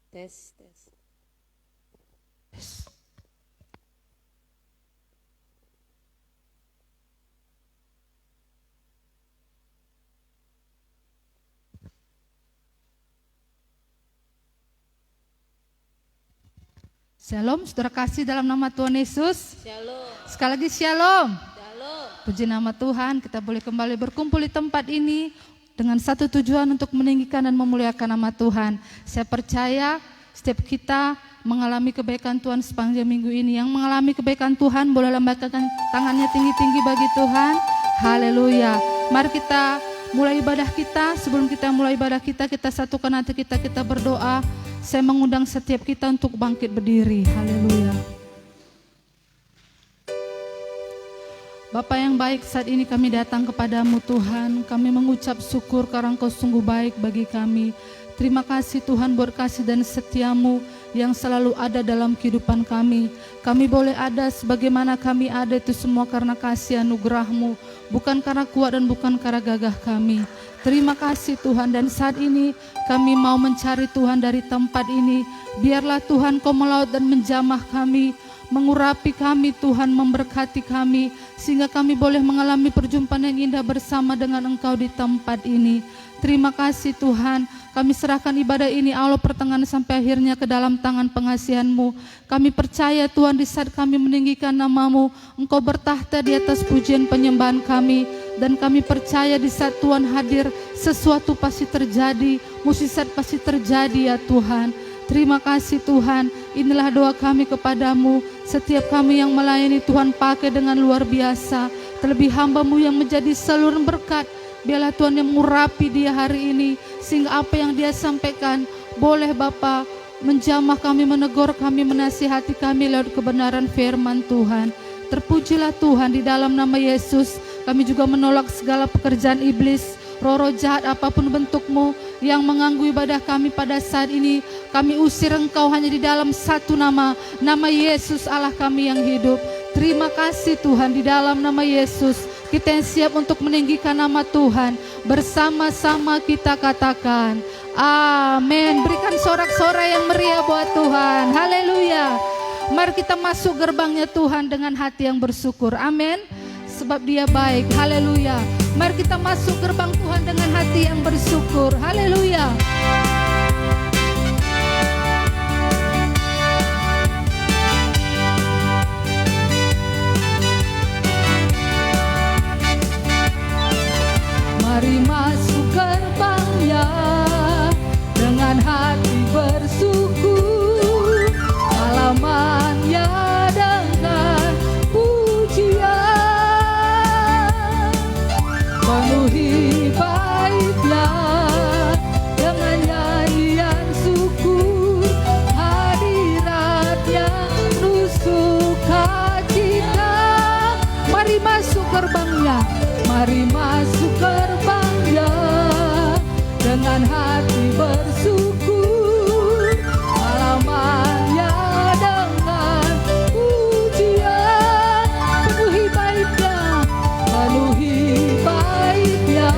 Tes, tes. Shalom, saudara kasih dalam nama Tuhan Yesus. Shalom. Sekali lagi shalom. Shalom. Puji nama Tuhan, kita boleh kembali berkumpul di tempat ini dengan satu tujuan untuk meninggikan dan memuliakan nama Tuhan. Saya percaya setiap kita mengalami kebaikan Tuhan sepanjang minggu ini. Yang mengalami kebaikan Tuhan boleh lambaikan tangannya tinggi-tinggi bagi Tuhan. Haleluya. Mari kita mulai ibadah kita. Sebelum kita mulai ibadah kita satukan hati kita berdoa. Saya mengundang setiap kita untuk bangkit berdiri. Haleluya. Bapa yang baik, saat ini kami datang kepadamu Tuhan. Kami mengucap syukur karena Engkau sungguh baik bagi kami. Terima kasih Tuhan buat kasih dan setiamu yang selalu ada dalam kehidupan kami. Kami boleh ada sebagaimana kami ada itu semua karena kasih anugerah-Mu, bukan karena kuat dan bukan karena gagah kami. Terima kasih Tuhan, dan saat ini kami mau mencari Tuhan dari tempat ini. Biarlah Tuhan Kau melaut dan menjamah kami, mengurapi kami Tuhan, memberkati kami, sehingga kami boleh mengalami perjumpaan yang indah bersama dengan Engkau di tempat ini. Terima kasih Tuhan, kami serahkan ibadah ini Allah pertengahan sampai akhirnya ke dalam tangan pengasihan-Mu. Kami percaya Tuhan, di saat kami meninggikan nama-Mu, Engkau bertahta di atas pujian penyembahan kami. Dan kami percaya di saat Tuhan hadir, sesuatu pasti terjadi, mukjizat pasti terjadi ya Tuhan. Terima kasih Tuhan, inilah doa kami kepadamu. Setiap kami yang melayani Tuhan pakai dengan luar biasa. Terlebih hamba-Mu yang menjadi saluran berkat, biarlah Tuhan yang mengurapi dia hari ini, sehingga apa yang dia sampaikan boleh Bapa menjamah kami, menegur kami, menasihati kami lewat kebenaran firman Tuhan. Terpujilah Tuhan, di dalam nama Yesus kami juga menolak segala pekerjaan iblis, roh-roh jahat apapun bentukmu yang mengganggu ibadah kami pada saat ini. Kami usir Engkau hanya di dalam satu nama, nama Yesus Allah kami yang hidup. Terima kasih Tuhan, di dalam nama Yesus kita yang siap untuk meninggikan nama Tuhan. Bersama-sama kita katakan amin. Berikan sorak-sorai yang meriah buat Tuhan. Haleluya. Mari kita masuk gerbangnya Tuhan dengan hati yang bersyukur. Amin. Sebab Dia baik. Haleluya. Mari kita masuk gerbang Tuhan dengan hati yang bersyukur. Haleluya. Mari masuk gerbangnya dengan hati bersyukur, halamannya dengan pujian, penuhi baitnya dengan nyanyian syukur, hadiratnya penuh sukacita. Mari masuk gerbangnya, mari masuk gerbangnya dengan hati bersyukur, halamannya dengan pujian, penuhi baitnya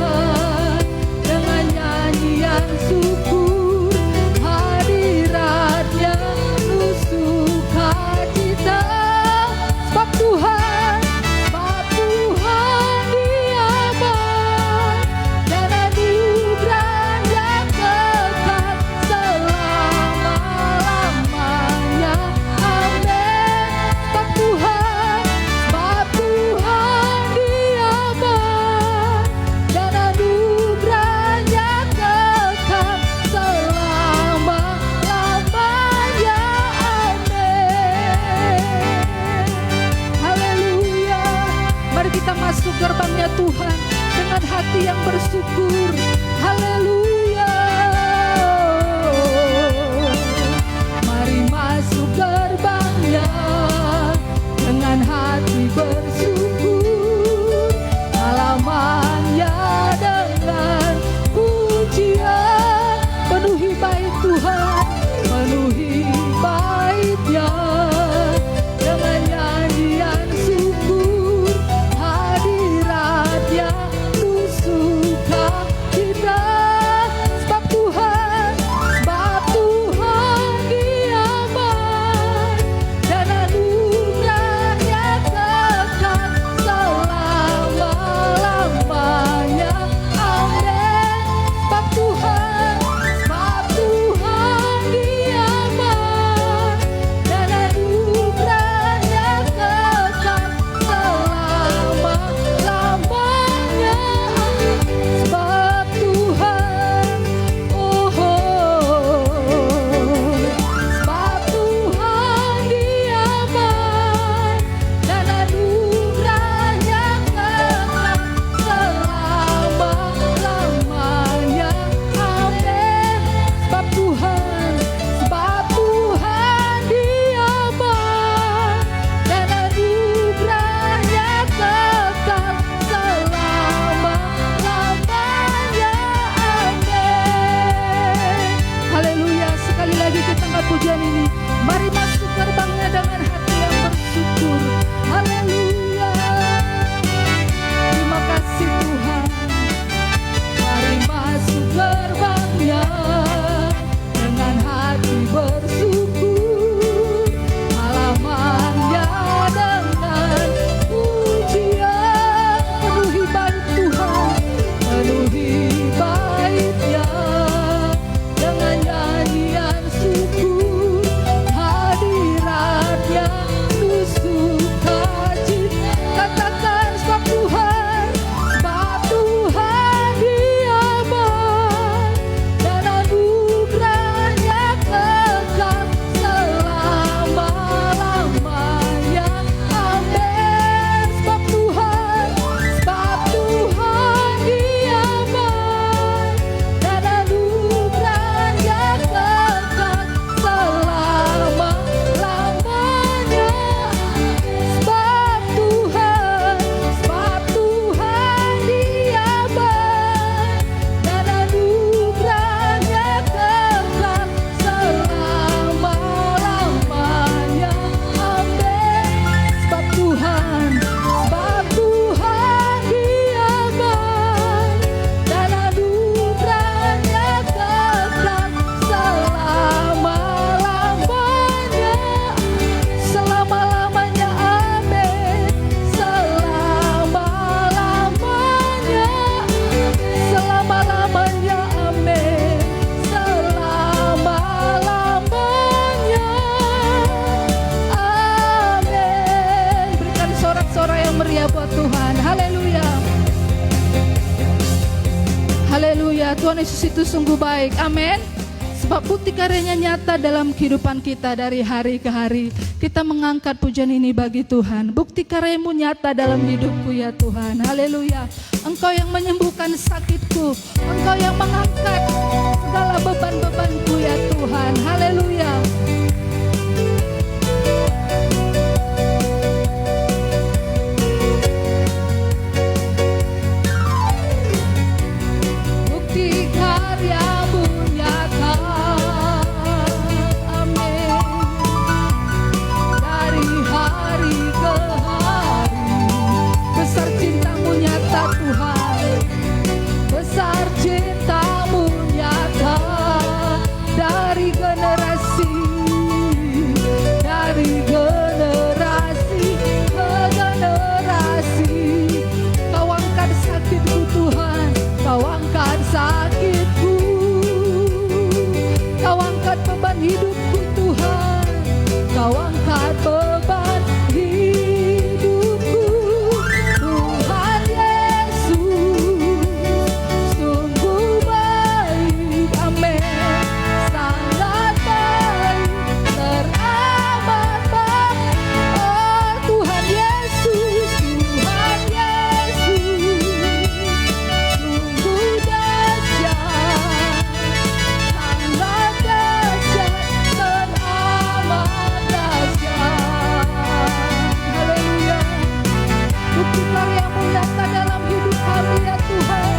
dengan nyanyian syukur, hadiratnya penuh sukacita. Sebab Tuhan Dia baik, dan anugerahnya kekal selama-lamanya. Amin. Sebab Tuhan Dia baik, dan anugerahnya kekal selama-lamanya. Amin. Haleluya. Mari kita masuk gerbangnya Tuhan dengan hati yang bersyukur. Haleluya. Mari masuk gerbangnya dengan hati bersyukur, halamannya dengan pujian, penuhi bait Tuhan, penuhi baitnya dengan nyanyian syukur, hadiratnya penuh sukacita. Haleluya, Tuhan Yesus itu sungguh baik. Amin. Sebab bukti karyanya nyata dalam kehidupan kita dari hari ke hari. Kita mengangkat pujian ini bagi Tuhan. Bukti karyamu nyata dalam hidupku ya Tuhan. Haleluya. Engkau yang menyembuhkan sakitku. Engkau yang mengangkat segala beban-bebanku ya Tuhan. Haleluya. Bukti karyamu nyata. Besar cintamu nyata Tuhan, besar cintamu nyata dari generasi ke generasi. Kau angkat sakitku Tuhan, kau angkat sakitku, kau angkat beban hidupku Tuhan, kau angkat beban hidupku. Tuhan Yesus sungguh baik, amin, sangat baik, teramat baik. Oh Tuhan Yesus, Tuhan Yesus sungguh dahsyat, sangat dahsyat, teramat dahsyat. Haleluya. Bukti karyamu nyata dalam hidup kami ya Tuhan.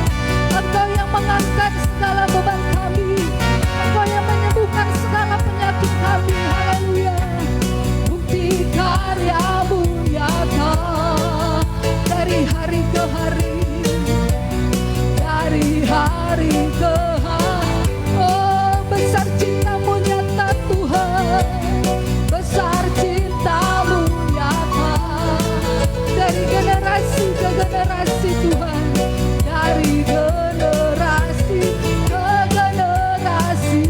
Engkau yang mengangkat segala beban kami, Engkau yang menyembuhkan segala penyakit kami. Haleluya. Bukti karyamu nyata dari hari ke hari, dari hari ke hari. Oh besar cintamu nyata Tuhan, besar cintamu nyata dari generasi ke generasi Tuhan, dari generasi ke generasi.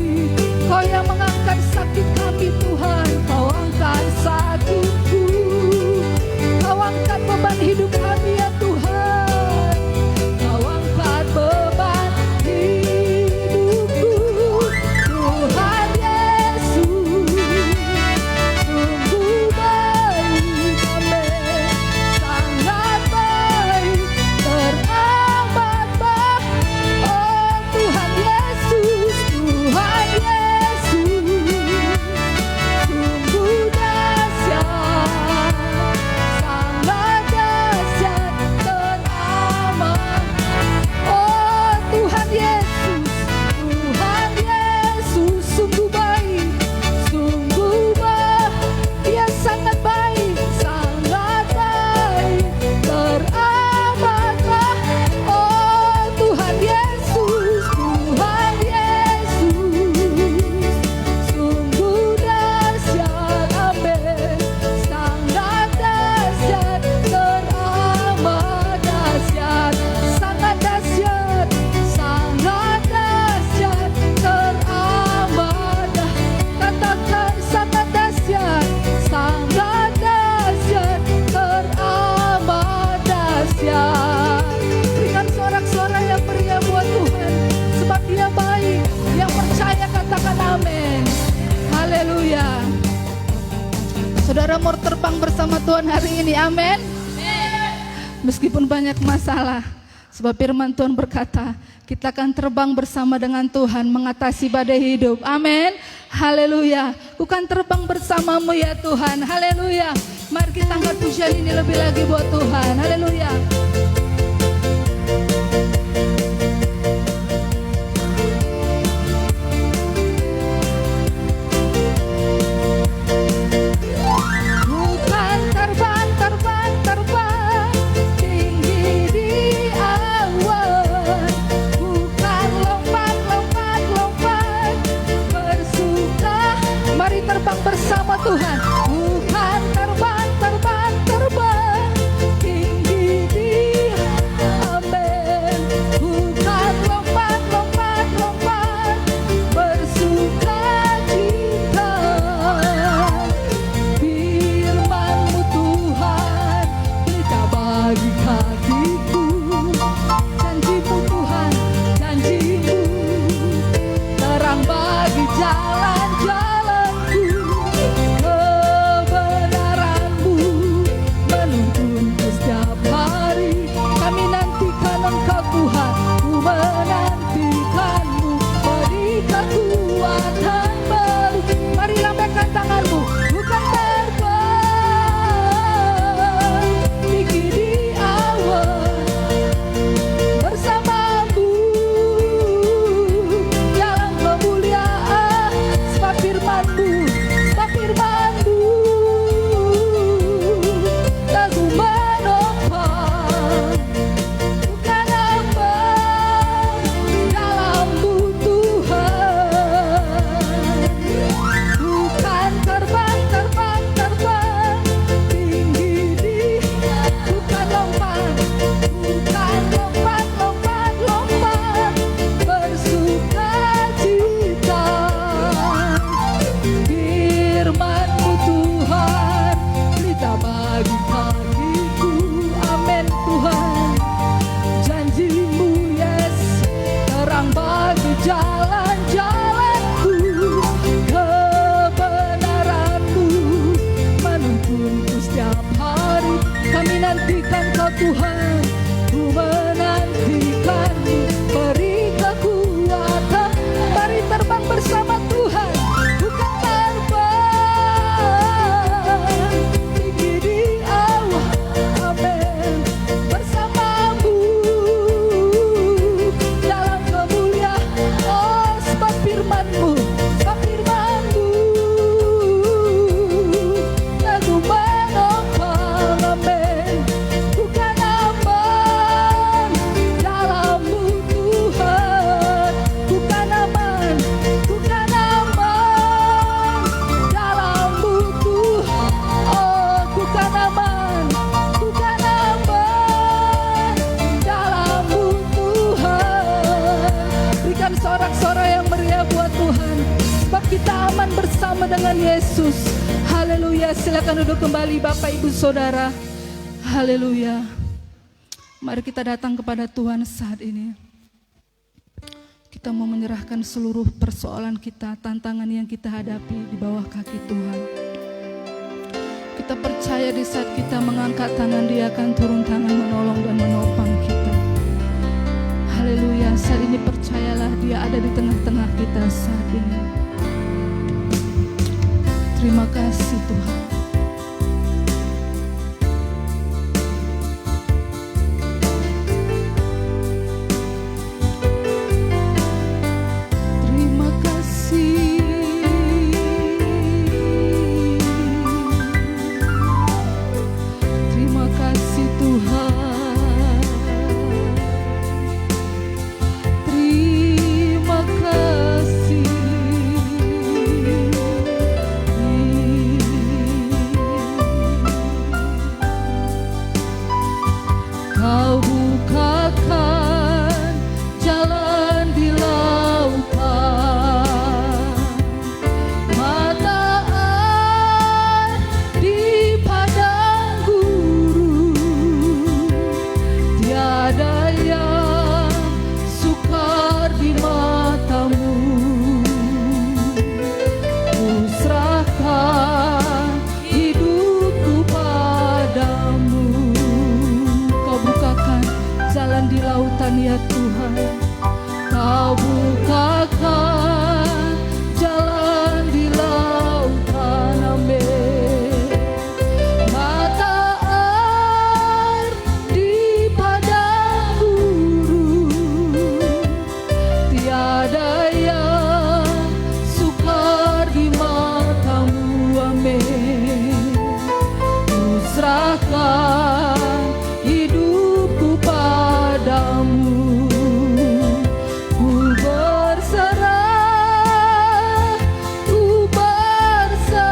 Kau yang mengangkat sakit kami Tuhan, kau angkat sakitku, kau angkat beban hidup kami ya Tuhan, kau angkat beban hidupku. Tuhan Yesus sungguh baik, amin, sangat baik, teramat baik. Oh Tuhan Yesus, Tuhan Yesus sungguh dahsyat, sangat dahsyat, teramat. Oh Tuhan Yesus, Tuhan Yesus sungguh baik, sungguh baik. Dia sangat baik, sangat baik, teramat baik. Oh Tuhan Yesus, Tuhan Yesus sungguh dahsyat, amin, sangat dahsyat, teramat dahsyat, sangat dahsyat, sangat dahsyat, teramat dahsyat. Katakan sangat dahsyat, sangat dahsyat, teramat dahsyat. Berikan sorak-sorai yang meriah buat Tuhan, sebab Dia baik. Yang percaya katakan amin. Haleluya. Saudara mau terbang bersama Tuhan hari ini, amin. Meskipun banyak masalah, sebab firman Tuhan berkata, kita akan terbang bersama dengan Tuhan mengatasi badai hidup. Amin. Haleluya. Bukan terbang bersamamu ya Tuhan. Haleluya. Mari kita angkat pujian ini lebih lagi buat Tuhan. Haleluya. Bukan terbang, terbang, terbang tinggi di awan, bukan lompat, lompat, lompat bersuka. Mari terbang bersama Tuhan. Bukan terbang, terbang, terbang tinggi di jalan-jalanku, kebenaran-Mu menuntunku setiap hari. Kami nantikan Kau Tuhan, ku menantikan-Mu, beri kekuatan. Mari terbang bersama Tuhan, bukan terbang tinggi di awan, amin. Bersama-Mu dalam kemuliaan, oh sebab firman-Mu, sebab firman-Mu Aku menopang, amin. Bukan aman dalam-Mu Tuhan, bukan aman, bukan aman dalam-Mu Tuhan, oh bukan aman, bukan aman dalam-Mu Tuhan. Berikan sorak-sorai yang meriah buat Tuhan, sebab kita aman bersama dengan Yesus. Haleluya. Silakan duduk kembali Bapak Ibu Saudara. Haleluya. Mari kita datang kepada Tuhan saat ini. Kita mau menyerahkan seluruh persoalan kita, tantangan yang kita hadapi di bawah kaki Tuhan. Kita percaya di saat kita mengangkat tangan, Dia akan turun tangan menolong dan menopang kita. Haleluya. Saat ini percayalah Dia ada di tengah-tengah kita saat ini. Terima kasih Tuhan. Terima kasih. Terima kasih Tuhan. Terima kasih. Kau bukakan jalan di lautan, mata air di padang gurun. Tiada yang sukar di mata-Mu. Ku serahkan hidupku padamu. Kau bukakan jalan di lautan ya Tuhan. Kau bukakan jalan di lautan, amin. Mata air di padang gurun. Tiada yang sukar di mata-Mu, amin. Ku serahkan hidupku padamu. Ku berserah, ku berserah.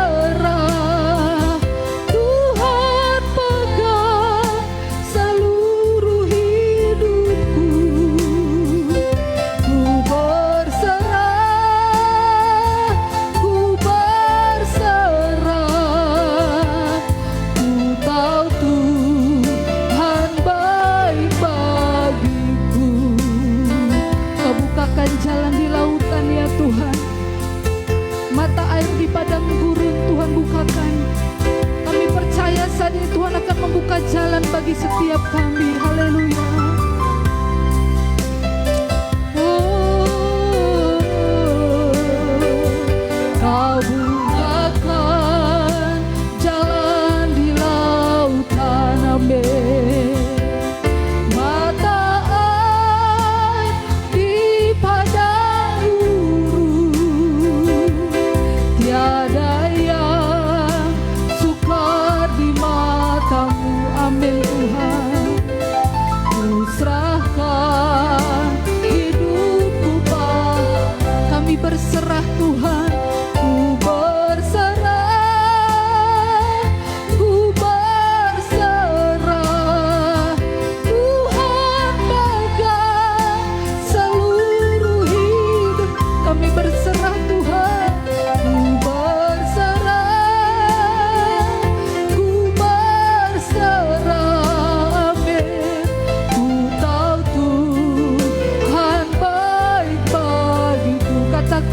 Tuhan pegang seluruh hidupku. Ku berserah, ku berserah. Ku tahu Tuhan baik bagiku. Kau bukakan jalan di lautan ya Tuhan. Mata air di padang gurun Tuhan bukakan. Kami percaya saat ini Tuhan akan membuka jalan bagi setiap kami. Haleluya. Kau bukakan jalan di lautan, amin. Mata air di padang gurun. Tiada yang sukar di mata-Mu, amin Tuhan.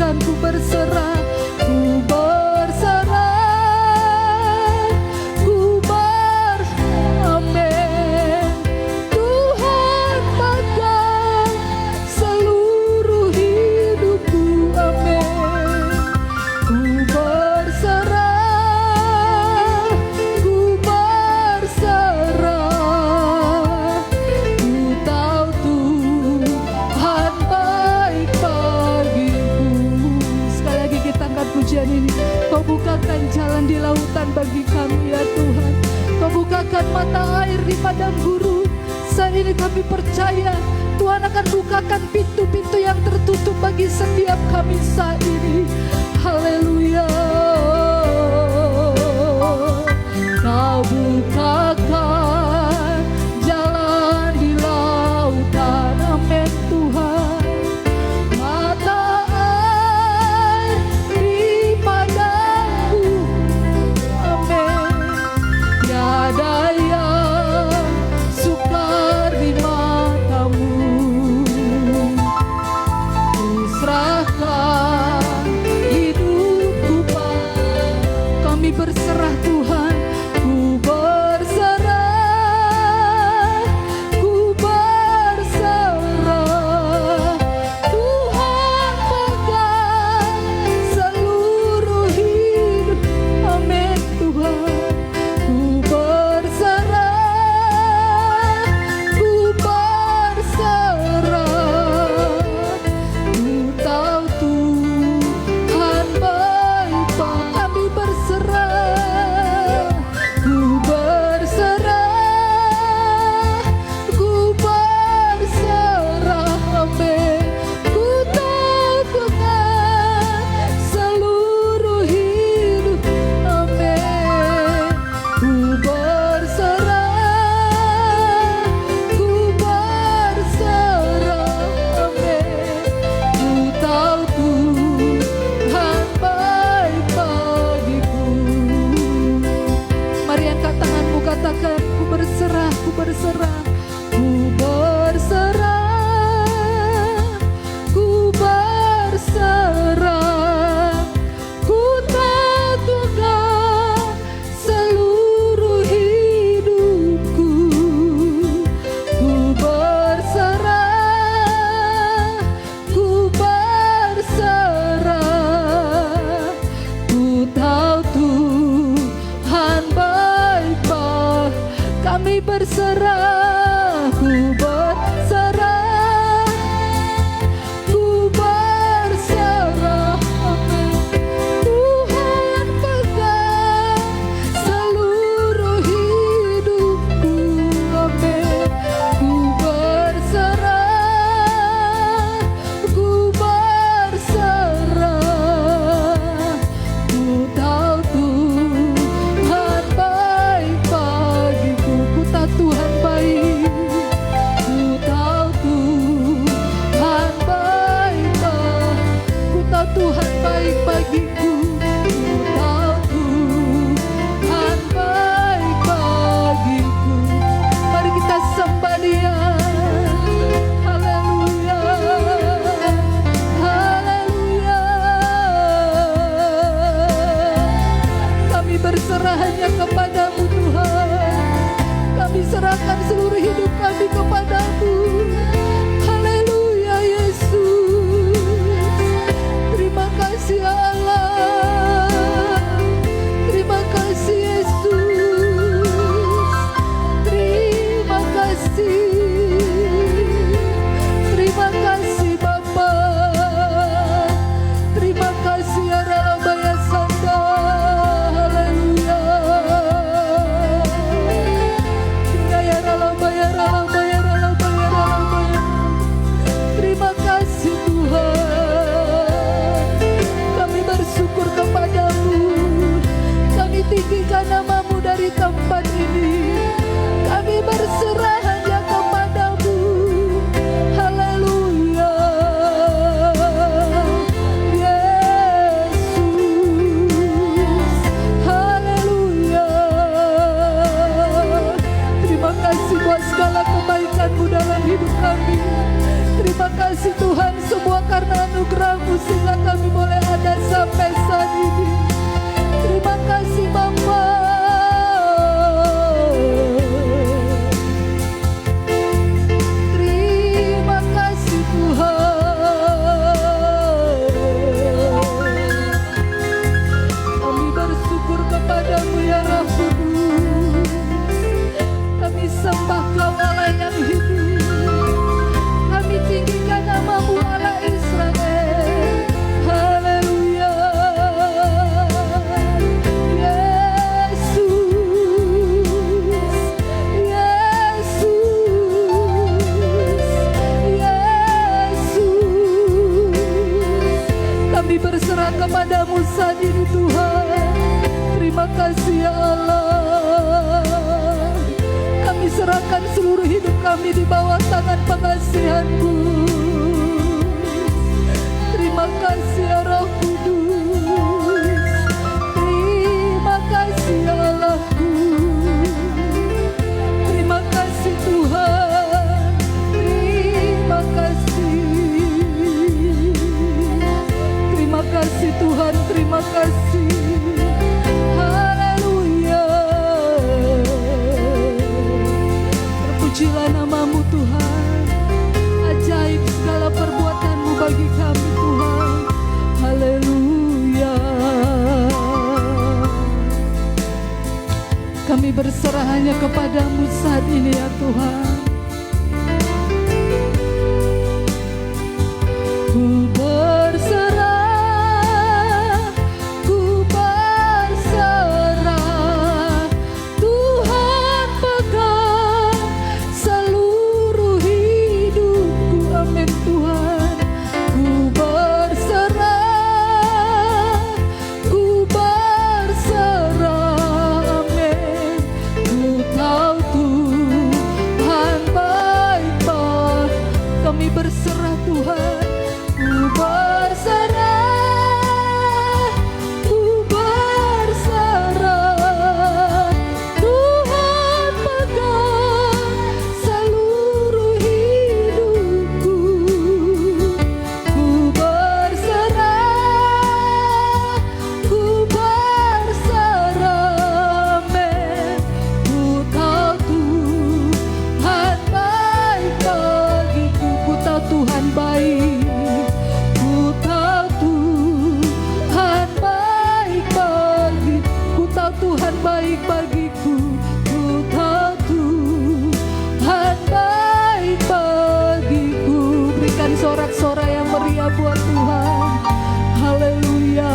Tuhan, ku berserah, ku berserah, ku amin. Tuhan pegang seluruh hidupku, amin. Ku berserah, ku berserah. Ku tahu Tuhan baik bagiku. Sekali lagi kita angkat pujian ini. Kau bukakan jalan di lautan bagi kami ya Tuhan. Kau bukakan mata air di padang gurun. Saat ini kami percaya Tuhan akan bukakan pintu-pintu yang tertutup bagi setiap kami saat ini. Haleluya. Kau bukakan jalan di lautan, amin Tuhan. Mata air di padangku, amin. Tiada yang sukar di matamu. berserah kepadamu saat ini Tuhan. Terima kasih ya Allah. Kami serahkan seluruh hidup kami di bawah tangan pengasihan-Mu. Terima kasih ya Roh Kudus. Terima kasih ya Allahku. Terima kasih Tuhan. Terima kasih. Terima kasih Tuhan. Terima kasih. Haleluya. Terpujilah nama-Mu Tuhan. Ajaib segala perbuatan-Mu bagi kami Tuhan. Haleluya. Kami berserah hanya kepadamu saat ini ya Tuhan. Ku berserah, ku berserah. Tuhan pegang seluruh hidupku, amin Tuhan. Ku berserah, ku berserah, amin. Ku tahu Tuhan baik-baik. Kami berserah Tuhan. Ku berserah, ku berserah. Tuhan pegang seluruh hidupku. Ku berserah, ku berserah, amin. Ku tahu Tuhan baik bagiku. Ku tahu Tuhan baik. Ku tahu Tuhan baik bagiku. Ku tahu Tuhan baik bagiku. Ku tahu Tuhan baik bagiku. Berikan sorak-sorai yang meriah buat Tuhan. Haleluya.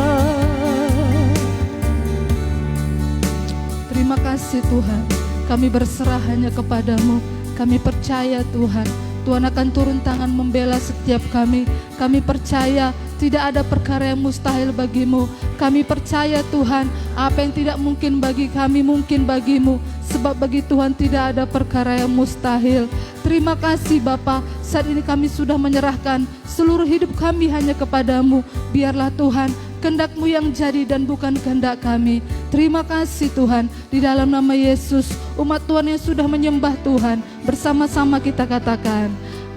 Terima kasih Tuhan. Kami berserah hanya kepadamu. Kami percaya Tuhan, Tuhan akan turun tangan membela setiap kami. Kami percaya tidak ada perkara yang mustahil bagimu. Kami percaya Tuhan, apa yang tidak mungkin bagi kami mungkin bagimu. Sebab bagi Tuhan tidak ada perkara yang mustahil. Terima kasih Bapa. Saat ini kami sudah menyerahkan seluruh hidup kami hanya kepadamu. Biarlah Tuhan kehendak-Mu yang jadi dan bukan kehendak kami. Terima kasih Tuhan. Di dalam nama Yesus, umat Tuhan yang sudah menyembah Tuhan, bersama-sama kita katakan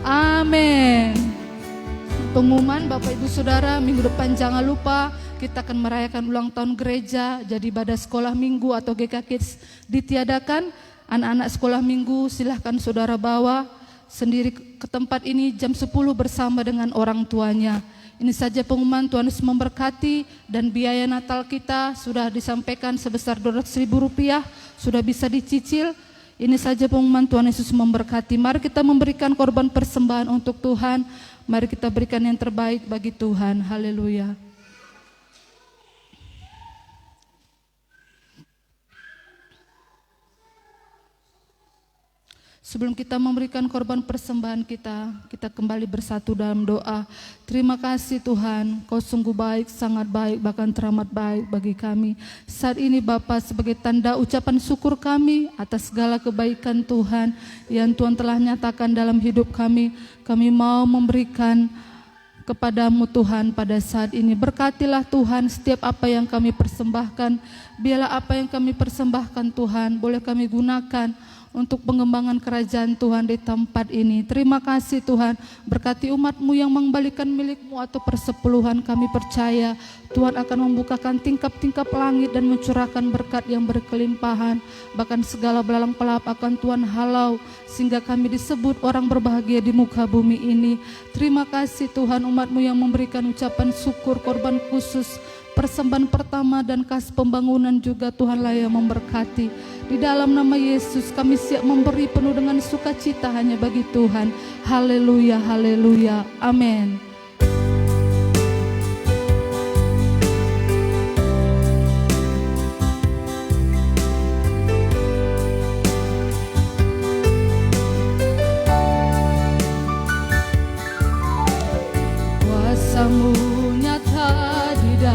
amin. Pengumuman Bapak Ibu Saudara, minggu depan jangan lupa kita akan merayakan ulang tahun gereja. Jadi pada sekolah minggu atau GK Kids ditiadakan. Anak-anak sekolah minggu silahkan saudara bawa sendiri ke tempat ini jam 10 bersama dengan orang tuanya. Ini saja pengumuman. Tuhan Yesus memberkati. Dan biaya Natal kita sudah disampaikan sebesar Rp200.000, sudah bisa dicicil. Ini saja pengumuman. Tuhan Yesus memberkati. Mari kita memberikan korban persembahan untuk Tuhan. Mari kita berikan yang terbaik bagi Tuhan. Haleluya. Sebelum kita memberikan korban persembahan kita kembali bersatu dalam doa. Terima kasih Tuhan, Kau sungguh baik, sangat baik, bahkan teramat baik bagi kami. Saat ini Bapa, sebagai tanda ucapan syukur kami atas segala kebaikan Tuhan yang Tuhan telah nyatakan dalam hidup kami mau memberikan kepadamu Tuhan pada saat ini. Berkatilah Tuhan setiap apa yang kami persembahkan. Biarlah apa yang kami persembahkan Tuhan boleh kami gunakan untuk pengembangan kerajaan Tuhan di tempat ini. Terima kasih Tuhan, berkati umat-Mu yang mengembalikan milik-Mu atau persepuluhan. Kami percaya Tuhan akan membukakan tingkap-tingkap langit dan mencurahkan berkat yang berkelimpahan. Bahkan segala belalang pelap akan Tuhan halau, sehingga kami disebut orang berbahagia di muka bumi ini. Terima kasih Tuhan, umat-Mu yang memberikan ucapan syukur, korban khusus, persembahan pertama dan kas pembangunan juga Tuhanlah yang memberkati. Di dalam nama Yesus kami siap memberi penuh dengan sukacita hanya bagi Tuhan. Haleluya, haleluya, amin. Kuasa-Mu nyata di dalam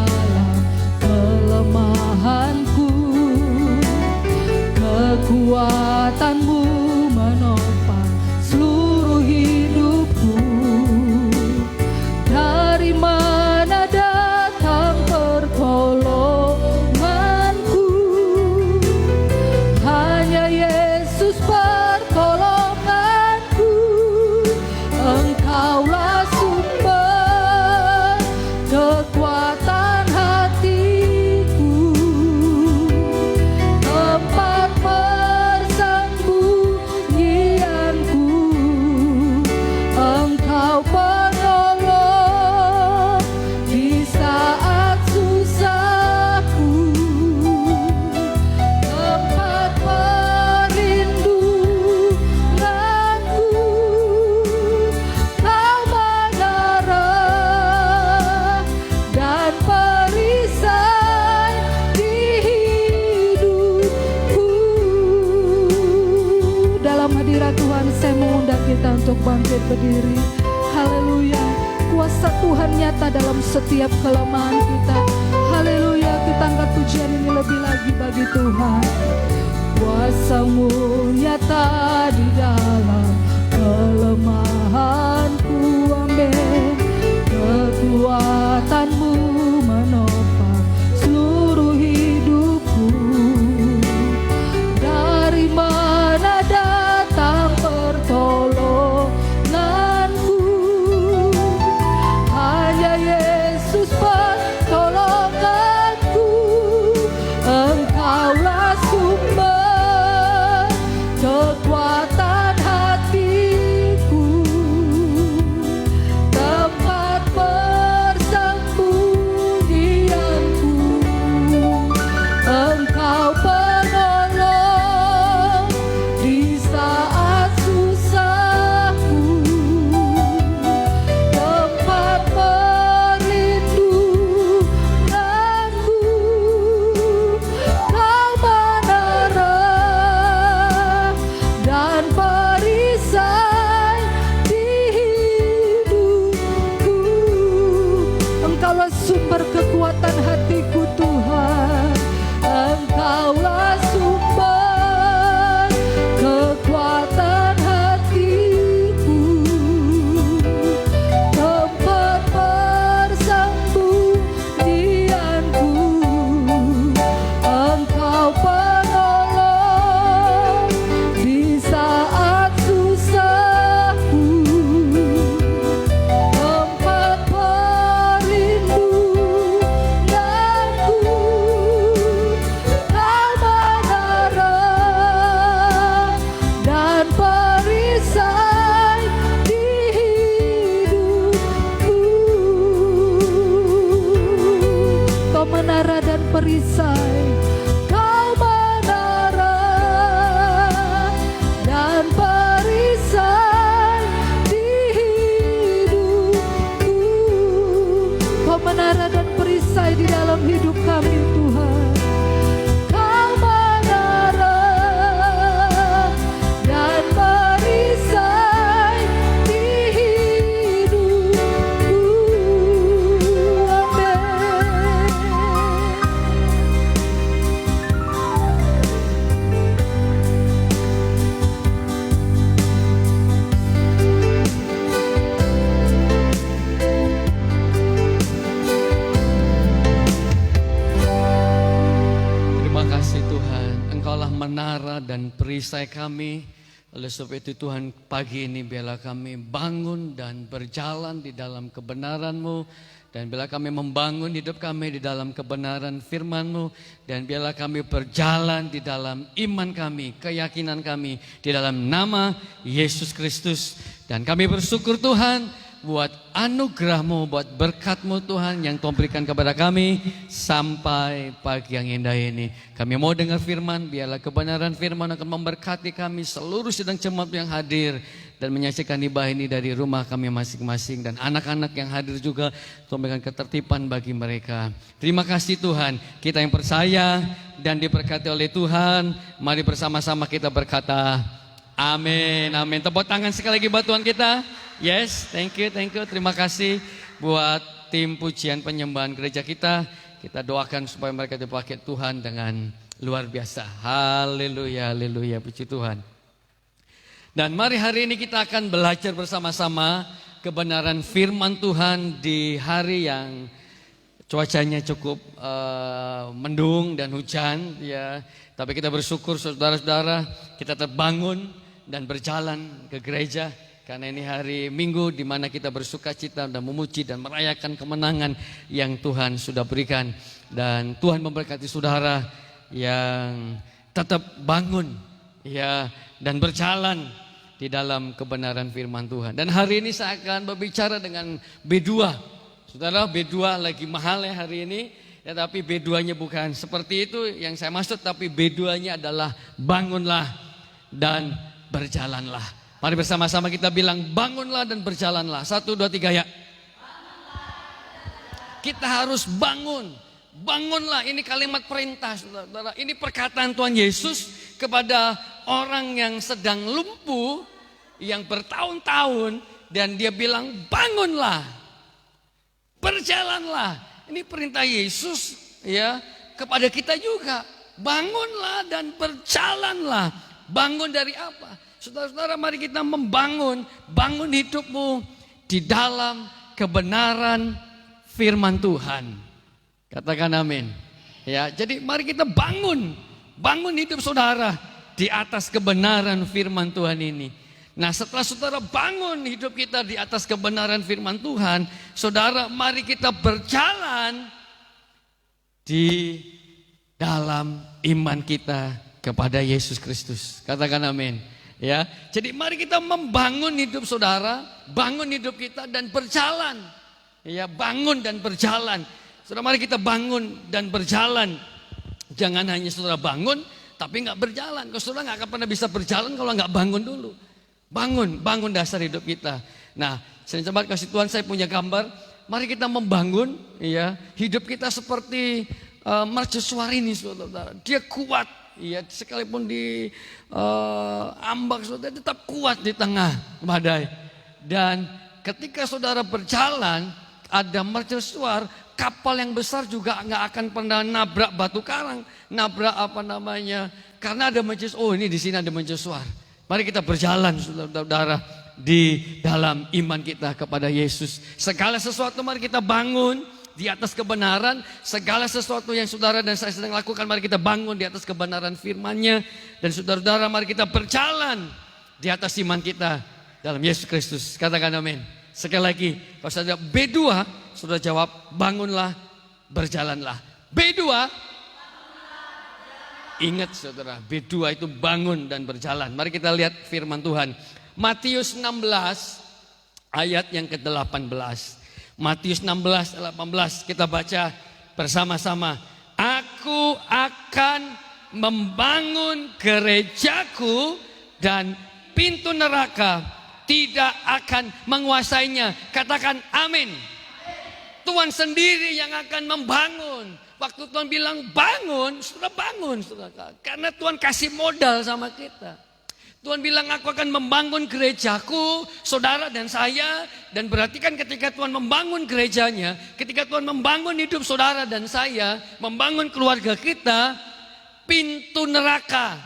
Tuhan nyata dalam setiap kelemahan kita. Haleluya, kita angkat pujian ini lebih lagi bagi Tuhan. Kuasa-Mu nyata di dalam kelemahanku, amin. Kekuatan-Mu menopang seluruh hidupku. Dari mana datang pertolonganku? Hanya Yesus pertolonganku. Engkaulah sumber kekuatan hatiku, tempat persembunyianku. Engkau penolong di saat susahku, tempat perlindunganku. Kau menara dan perisai di hidupku. Engkaulah sumber kekuatan hatiku Tuhan. Engkaulah sumber kekuatan hatiku, tempat persembunyianku. Engkau penolong di saat susahku, tempat perlindunganku. Kau menara dan perisai di hidupku. Kau menara dan perisai. Kau menara dan perisai di hidupku. Kau menara dan perisai di dalam hidup kami Tuhan. Kau menara dan perisai di hidupku. Amin. Terima kasih Tuhan, Engkaulah menara dan perisai kami. Oleh sebab itu Tuhan, pagi ini biarlah kami bangun dan berjalan di dalam kebenaran-Mu. Dan biarlah kami membangun hidup kami di dalam kebenaran firman-Mu. Dan biarlah kami berjalan di dalam iman kami, keyakinan kami, di dalam nama Yesus Kristus. Dan kami bersyukur Tuhan buat anugerah-Mu, buat berkat-Mu Tuhan yang Tuhan berikan kepada kami sampai pagi yang indah ini. Kami mau dengar firman, biarlah kebenaran firman akan memberkati kami, seluruh sidang jemaat yang hadir dan menyaksikan ibadah ini dari rumah kami masing-masing. Dan anak-anak yang hadir juga Tuhan berikan ketertiban bagi mereka. Terima kasih Tuhan, kita yang percaya dan diberkati oleh Tuhan, mari bersama-sama kita berkata amin, amin. Tepuk tangan sekali lagi buat Tuhan kita. Yes, thank you. Terima kasih buat tim pujian penyembahan gereja kita. Kita doakan supaya mereka dipakai Tuhan dengan luar biasa. Haleluya, haleluya, puji Tuhan. Dan mari hari ini kita akan belajar bersama-sama kebenaran firman Tuhan di hari yang cuacanya cukup mendung dan hujan, ya. Tapi kita bersyukur saudara-saudara, kita terbangun dan berjalan ke gereja. Karena ini hari Minggu di mana kita bersuka cita dan memuji dan merayakan kemenangan yang Tuhan sudah berikan. Dan Tuhan memberkati saudara yang tetap bangun ya dan berjalan di dalam kebenaran firman Tuhan. Dan hari ini saya akan berbicara dengan B2. Saudara, B2 lagi mahal ya hari ini. Ya, tapi B2-nya bukan seperti itu yang saya maksud, tapi B2-nya adalah bangunlah dan berjalanlah. Mari bersama-sama kita bilang bangunlah dan berjalanlah. 1, 2, 3 ya. Kita harus bangun. Bangunlah, ini kalimat perintah saudara. Ini perkataan Tuhan Yesus kepada orang yang sedang lumpuh, yang bertahun-tahun, dan dia bilang bangunlah. berjalanlah. Ini perintah Yesus ya kepada kita juga. Bangunlah dan berjalanlah. Bangun dari apa? Saudara-saudara, mari kita membangun, bangun hidupmu di dalam kebenaran firman Tuhan. Katakan amin. Ya, jadi mari kita bangun hidup saudara di atas kebenaran firman Tuhan ini. Nah, setelah saudara bangun hidup kita di atas kebenaran firman Tuhan, saudara, mari kita berjalan di dalam iman kita kepada Yesus Kristus. Katakan amin. Ya, jadi mari kita membangun hidup saudara, bangun hidup kita dan berjalan. Ya, bangun dan berjalan. Saudara, mari kita bangun dan berjalan. Jangan hanya saudara bangun tapi nggak berjalan. Kalau saudara nggak akan pernah bisa berjalan kalau nggak bangun dulu. Bangun dasar hidup kita. Nah, saya coba kasih Tuhan, saya punya gambar. Mari kita membangun, ya, hidup kita seperti mercusuar ini, saudara. Dia kuat, ya, sekalipun di ambak, saudara tetap kuat di tengah badai. Dan ketika saudara berjalan, ada mercusuar, kapal yang besar juga nggak akan pernah nabrak batu karang, nabrak karena ada mercusuar. Oh, ini di sini ada mercusuar. Mari kita berjalan, saudara-saudara, di dalam iman kita kepada Yesus. Segala sesuatu mari kita bangun di atas kebenaran. Segala sesuatu yang saudara dan saya sedang lakukan, mari kita bangun di atas kebenaran firman-Nya. Dan saudara-saudara, mari kita berjalan di atas iman kita dalam Yesus Kristus. Katakan amin. Sekali lagi, kalau saudara B2, saudara jawab, bangunlah, berjalanlah. B2, ingat saudara, B2 itu bangun dan berjalan. Mari kita lihat firman Tuhan. Matius 16 ayat yang ke-18. Matius 16, 18 kita baca bersama-sama. Aku akan membangun gerejaku dan pintu neraka tidak akan menguasainya. Katakan amin. Tuhan sendiri yang akan membangun. Waktu Tuhan bilang bangun, saudara bangun, saudara. Karena Tuhan kasih modal sama kita. Tuhan bilang aku akan membangun gerejaku, saudara dan saya. Dan berarti kan ketika Tuhan membangun gerejanya, ketika Tuhan membangun hidup saudara dan saya, membangun keluarga kita, pintu neraka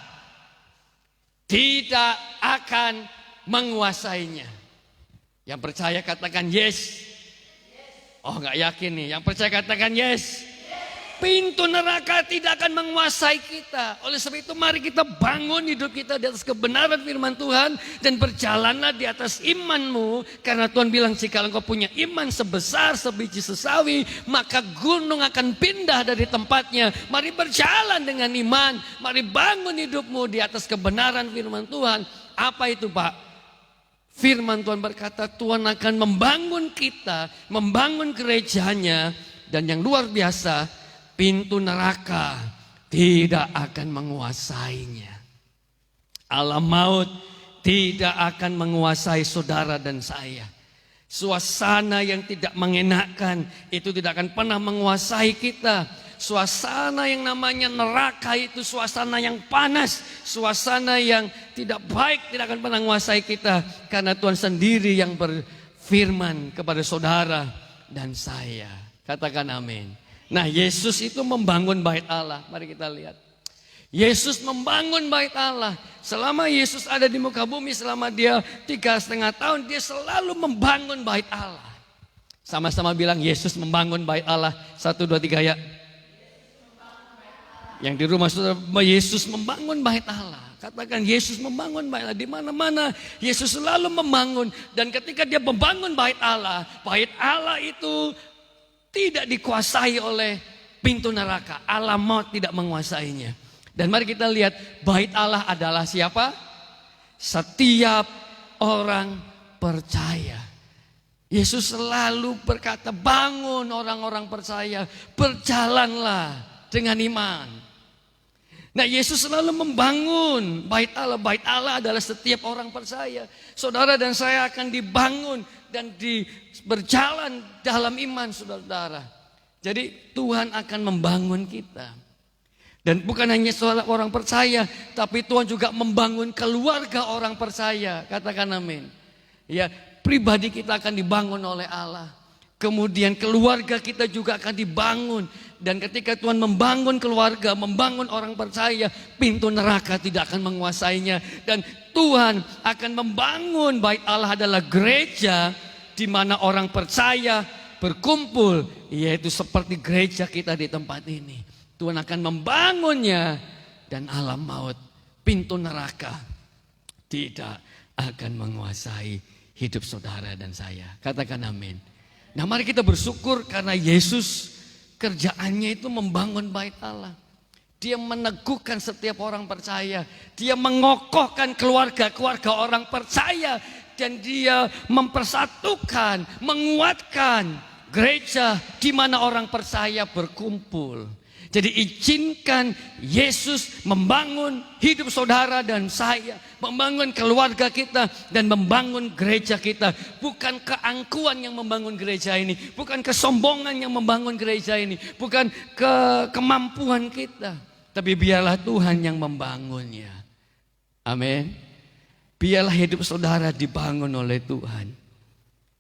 tidak akan menguasainya. Yang percaya katakan yes. Oh, nggak yakin nih. Yang percaya katakan yes. Pintu neraka tidak akan menguasai kita. Oleh sebab itu mari kita bangun hidup kita di atas kebenaran firman Tuhan. Dan berjalanlah di atas imanmu. Karena Tuhan bilang jika engkau punya iman sebesar sebiji sesawi, maka gunung akan pindah dari tempatnya. Mari berjalan dengan iman. Mari bangun hidupmu di atas kebenaran firman Tuhan. Apa itu, Pak? Firman Tuhan berkata Tuhan akan membangun kita, membangun gerejanya. Dan yang luar biasa, pintu neraka tidak akan menguasainya. Alam maut tidak akan menguasai saudara dan saya. Suasana yang tidak mengenakan itu tidak akan pernah menguasai kita. Suasana yang namanya neraka itu suasana yang panas, suasana yang tidak baik tidak akan pernah menguasai kita. Karena Tuhan sendiri yang berfirman kepada saudara dan saya. Katakan amin. Nah, Yesus itu membangun bait Allah. Mari kita lihat. Yesus membangun bait Allah. Selama Yesus ada di muka bumi, selama dia 3,5 tahun, dia selalu membangun bait Allah. Sama-sama bilang Yesus membangun bait Allah. 1, 2, 3 ya. Yang di rumah saudara, Yesus membangun bait Allah. Katakan Yesus membangun bait Allah. Di mana-mana Yesus selalu membangun. Dan ketika dia membangun bait Allah itu tidak dikuasai oleh pintu neraka. Alam maut tidak menguasainya. Dan mari kita lihat, bait Allah adalah siapa? Setiap orang percaya. Yesus selalu berkata, bangun orang-orang percaya, berjalanlah dengan iman. Nah, Yesus selalu membangun bait Allah. Bait Allah adalah setiap orang percaya. Saudara dan saya akan dibangun dan berjalan dalam iman, saudara-saudara. Jadi Tuhan akan membangun kita. Dan bukan hanya orang percaya, tapi Tuhan juga membangun keluarga orang percaya. Katakan amin. Ya, pribadi kita akan dibangun oleh Allah. Kemudian keluarga kita juga akan dibangun. Dan ketika Tuhan membangun keluarga, membangun orang percaya, pintu neraka tidak akan menguasainya. Dan Tuhan akan membangun bait Allah adalah gereja di mana orang percaya berkumpul, yaitu seperti gereja kita di tempat ini. Tuhan akan membangunnya dan alam maut, pintu neraka tidak akan menguasai hidup saudara dan saya. Katakan amin. Nah, mari kita bersyukur karena Yesus kerjaannya itu membangun bait Allah. Dia meneguhkan setiap orang percaya. Dia mengokohkan keluarga-keluarga orang percaya. Dan dia mempersatukan, menguatkan gereja di mana orang percaya berkumpul. Jadi izinkan Yesus membangun hidup saudara dan saya, membangun keluarga kita dan membangun gereja kita. Bukan keangkuhan yang membangun gereja ini, bukan kesombongan yang membangun gereja ini, bukan kemampuan kita, tapi biarlah Tuhan yang membangunnya. Amin. Biarlah hidup saudara dibangun oleh Tuhan.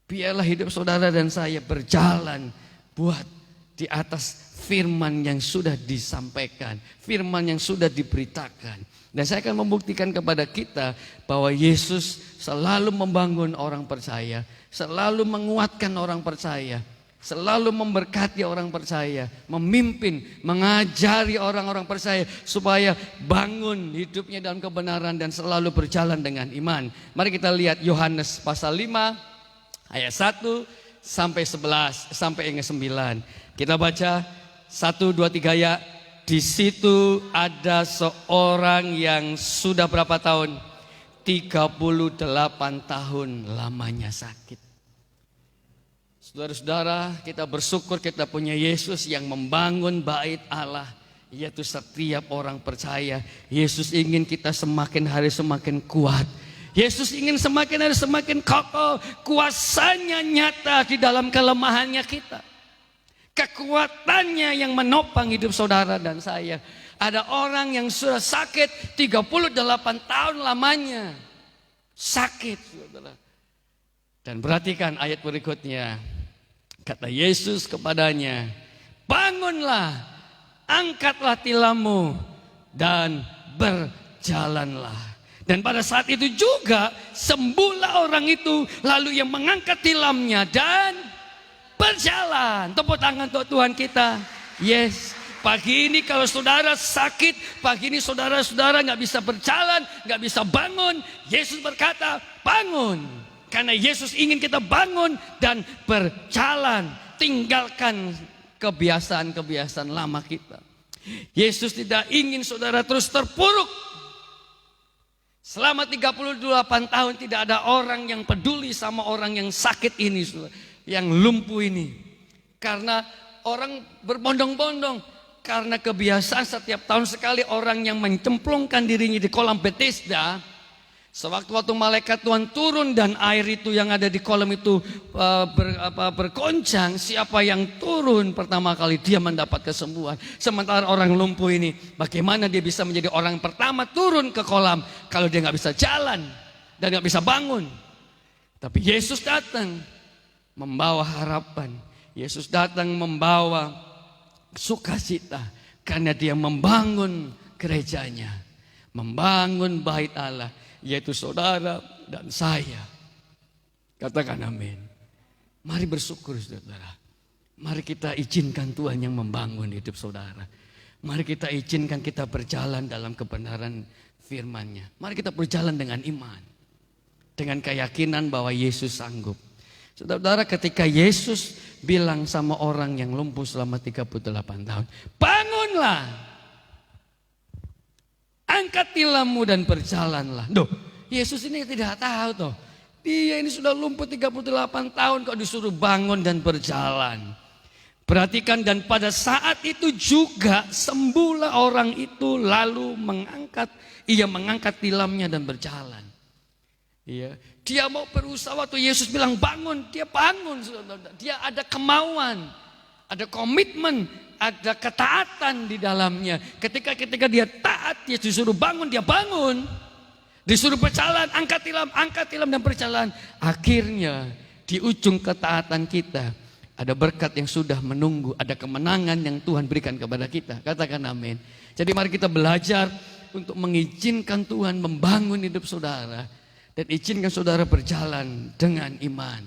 Biarlah hidup saudara dan saya berjalan buat di atas firman yang sudah disampaikan, firman yang sudah diberitakan. Dan saya akan membuktikan kepada kita bahwa Yesus selalu membangun orang percaya, selalu menguatkan orang percaya, selalu memberkati orang percaya, memimpin, mengajari orang-orang percaya supaya bangun hidupnya dalam kebenaran dan selalu berjalan dengan iman. Mari kita lihat Yohanes pasal 5 ayat 1 sampai 11 sampai yang ke-9. Kita baca 1, 2, 3 ya. Di situ ada seorang yang sudah berapa tahun? 38 tahun lamanya sakit. Saudara-saudara, kita bersyukur kita punya Yesus yang membangun bait Allah, yaitu setiap orang percaya. Yesus ingin kita semakin hari semakin kuat. Yesus ingin semakin hari semakin kokoh. Kuasanya nyata di dalam kelemahannya kita. Kekuatannya yang menopang hidup saudara dan saya. Ada orang yang sudah sakit 38 tahun lamanya. Sakit, saudara. Dan perhatikan ayat berikutnya. Kata Yesus kepadanya, bangunlah, angkatlah tilammu dan berjalanlah. Dan pada saat itu juga sembuhlah orang itu, lalu yang mengangkat tilamnya dan berjalan. Tepuk tangan untuk Tuhan kita. Yes. Pagi ini kalau saudara sakit, pagi ini saudara-saudara gak bisa berjalan, gak bisa bangun, Yesus berkata bangun. Karena Yesus ingin kita bangun dan berjalan. Tinggalkan kebiasaan-kebiasaan lama kita. Yesus tidak ingin saudara terus terpuruk. Selama 38 tahun tidak ada orang yang peduli sama orang yang sakit ini, yang lumpuh ini. Karena orang berbondong-bondong. Karena kebiasaan setiap tahun sekali orang yang mencemplungkan dirinya di kolam Bethesda. Sewaktu-waktu malaikat Tuhan turun dan air itu yang ada di kolam itu bergoncang, siapa yang turun pertama kali dia mendapat kesembuhan. Sementara orang lumpuh ini, bagaimana dia bisa menjadi orang pertama turun ke kolam kalau dia nggak bisa jalan dan nggak bisa bangun. Tapi Yesus datang membawa harapan. Yesus datang membawa sukacita karena dia membangun gerejanya, membangun bait Allah, yaitu saudara dan saya. Katakan amin. Mari bersyukur saudara. Mari kita izinkan Tuhan yang membangun hidup saudara. Mari kita izinkan kita berjalan dalam kebenaran firman-Nya. Mari kita berjalan dengan iman, dengan keyakinan bahwa Yesus sanggup. Saudara, ketika Yesus bilang sama orang yang lumpuh selama 38 tahun, bangunlah, angkat tilammu dan berjalanlah. Duh, Yesus ini tidak tahu toh. Dia ini sudah lumpuh 38 tahun kok disuruh bangun dan berjalan. Perhatikan, dan pada saat itu juga sembuhlah orang itu lalu ia mengangkat tilamnya dan berjalan. Iya, dia mau berusaha waktu Yesus bilang bangun, dia bangun. Dia ada kemauan, ada komitmen, ada ketaatan di dalamnya. Ketika dia taat, dia disuruh bangun, dia bangun. Disuruh berjalan, angkat tilam dan berjalan. Akhirnya di ujung ketaatan kita, Ada berkat yang sudah menunggu, ada kemenangan yang Tuhan berikan kepada kita. Katakan amin. Jadi mari kita belajar untuk mengizinkan Tuhan membangun hidup saudara. Dan izinkan saudara berjalan dengan iman.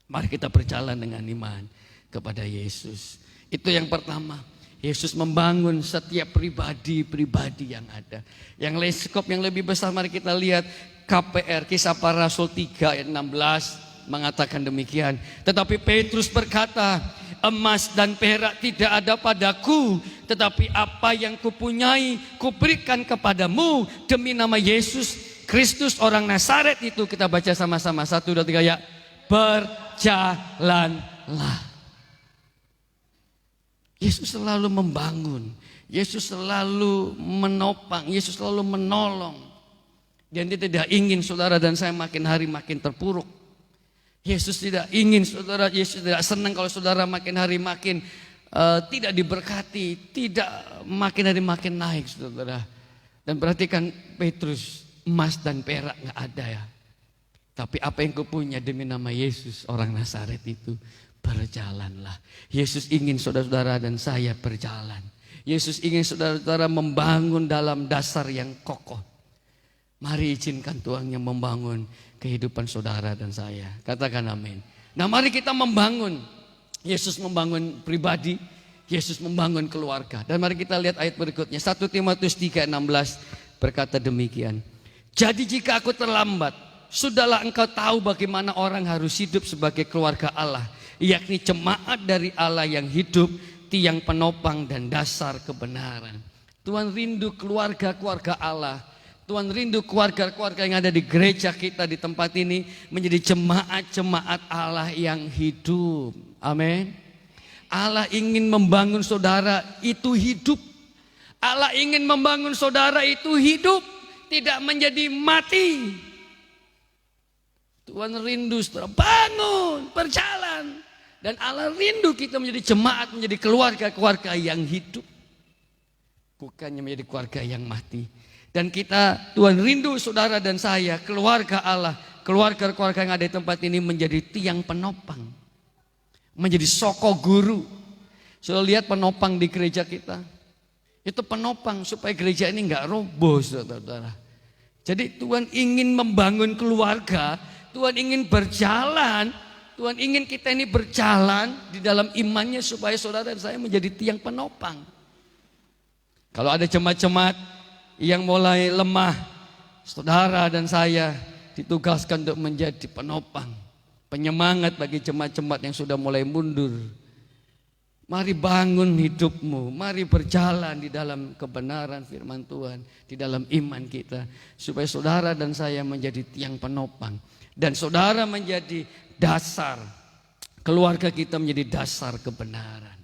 Mari kita berjalan dengan iman kepada Yesus. Itu yang pertama. Yesus membangun setiap pribadi-pribadi yang ada. Yang leskop yang lebih besar, mari kita lihat KPR, Kisah Para Rasul 3 ayat 16 mengatakan demikian. Tetapi Petrus berkata, emas dan perak tidak ada padaku, tetapi apa yang kupunyai kuberikan kepadamu. Demi nama Yesus Kristus orang Nazaret itu. Kita baca sama-sama, 1, 2, 3 ya. Berjalanlah. Yesus selalu membangun, Yesus selalu menopang, Yesus selalu menolong. Dan Dia tidak ingin saudara dan saya makin hari makin terpuruk. Yesus tidak ingin saudara, Yesus tidak senang kalau saudara makin hari makin tidak diberkati, tidak makin hari makin naik saudara. Dan perhatikan Petrus, emas dan perak gak ada ya. Tapi apa yang kupunya demi nama Yesus orang Nazaret itu, berjalanlah. Yesus ingin saudara-saudara dan saya berjalan. Yesus ingin saudara-saudara membangun dalam dasar yang kokoh. Mari izinkan Tuhan yang membangun kehidupan saudara dan saya. Katakan amin. Nah mari kita membangun. Yesus membangun pribadi, Yesus membangun keluarga. Dan mari kita lihat ayat berikutnya. 1 Timotius 3:16 berkata demikian. Jadi jika aku terlambat, sudahlah engkau tahu bagaimana orang harus hidup sebagai keluarga Allah, yakni jemaat dari Allah yang hidup, tiang penopang dan dasar kebenaran. Tuhan rindu keluarga-keluarga Allah. Tuhan rindu keluarga-keluarga yang ada di gereja kita di tempat ini menjadi jemaat-jemaat Allah yang hidup. Amin. Allah ingin membangun saudara itu hidup. Allah ingin membangun saudara itu hidup, tidak menjadi mati. Tuhan rindu saudara bangun, berjalan. Dan Allah rindu kita menjadi jemaat, menjadi keluarga-keluarga yang hidup. Bukannya menjadi keluarga yang mati. Dan kita, Tuhan rindu saudara dan saya, keluarga Allah, keluarga-keluarga yang ada di tempat ini menjadi tiang penopang. Menjadi soko guru. Sudah lihat penopang di gereja kita? Itu penopang supaya gereja ini enggak roboh saudara-saudara. Jadi Tuhan ingin membangun keluarga, Tuhan ingin berjalan, Tuhan ingin kita ini berjalan di dalam imannya supaya saudara dan saya menjadi tiang penopang. Kalau ada jemaat-jemaat yang mulai lemah, saudara dan saya ditugaskan untuk menjadi penopang, penyemangat bagi jemaat-jemaat yang sudah mulai mundur. Mari bangun hidupmu, mari berjalan di dalam kebenaran firman Tuhan, di dalam iman kita, supaya saudara dan saya menjadi tiang penopang. Dan saudara menjadi dasar, keluarga kita menjadi dasar kebenaran.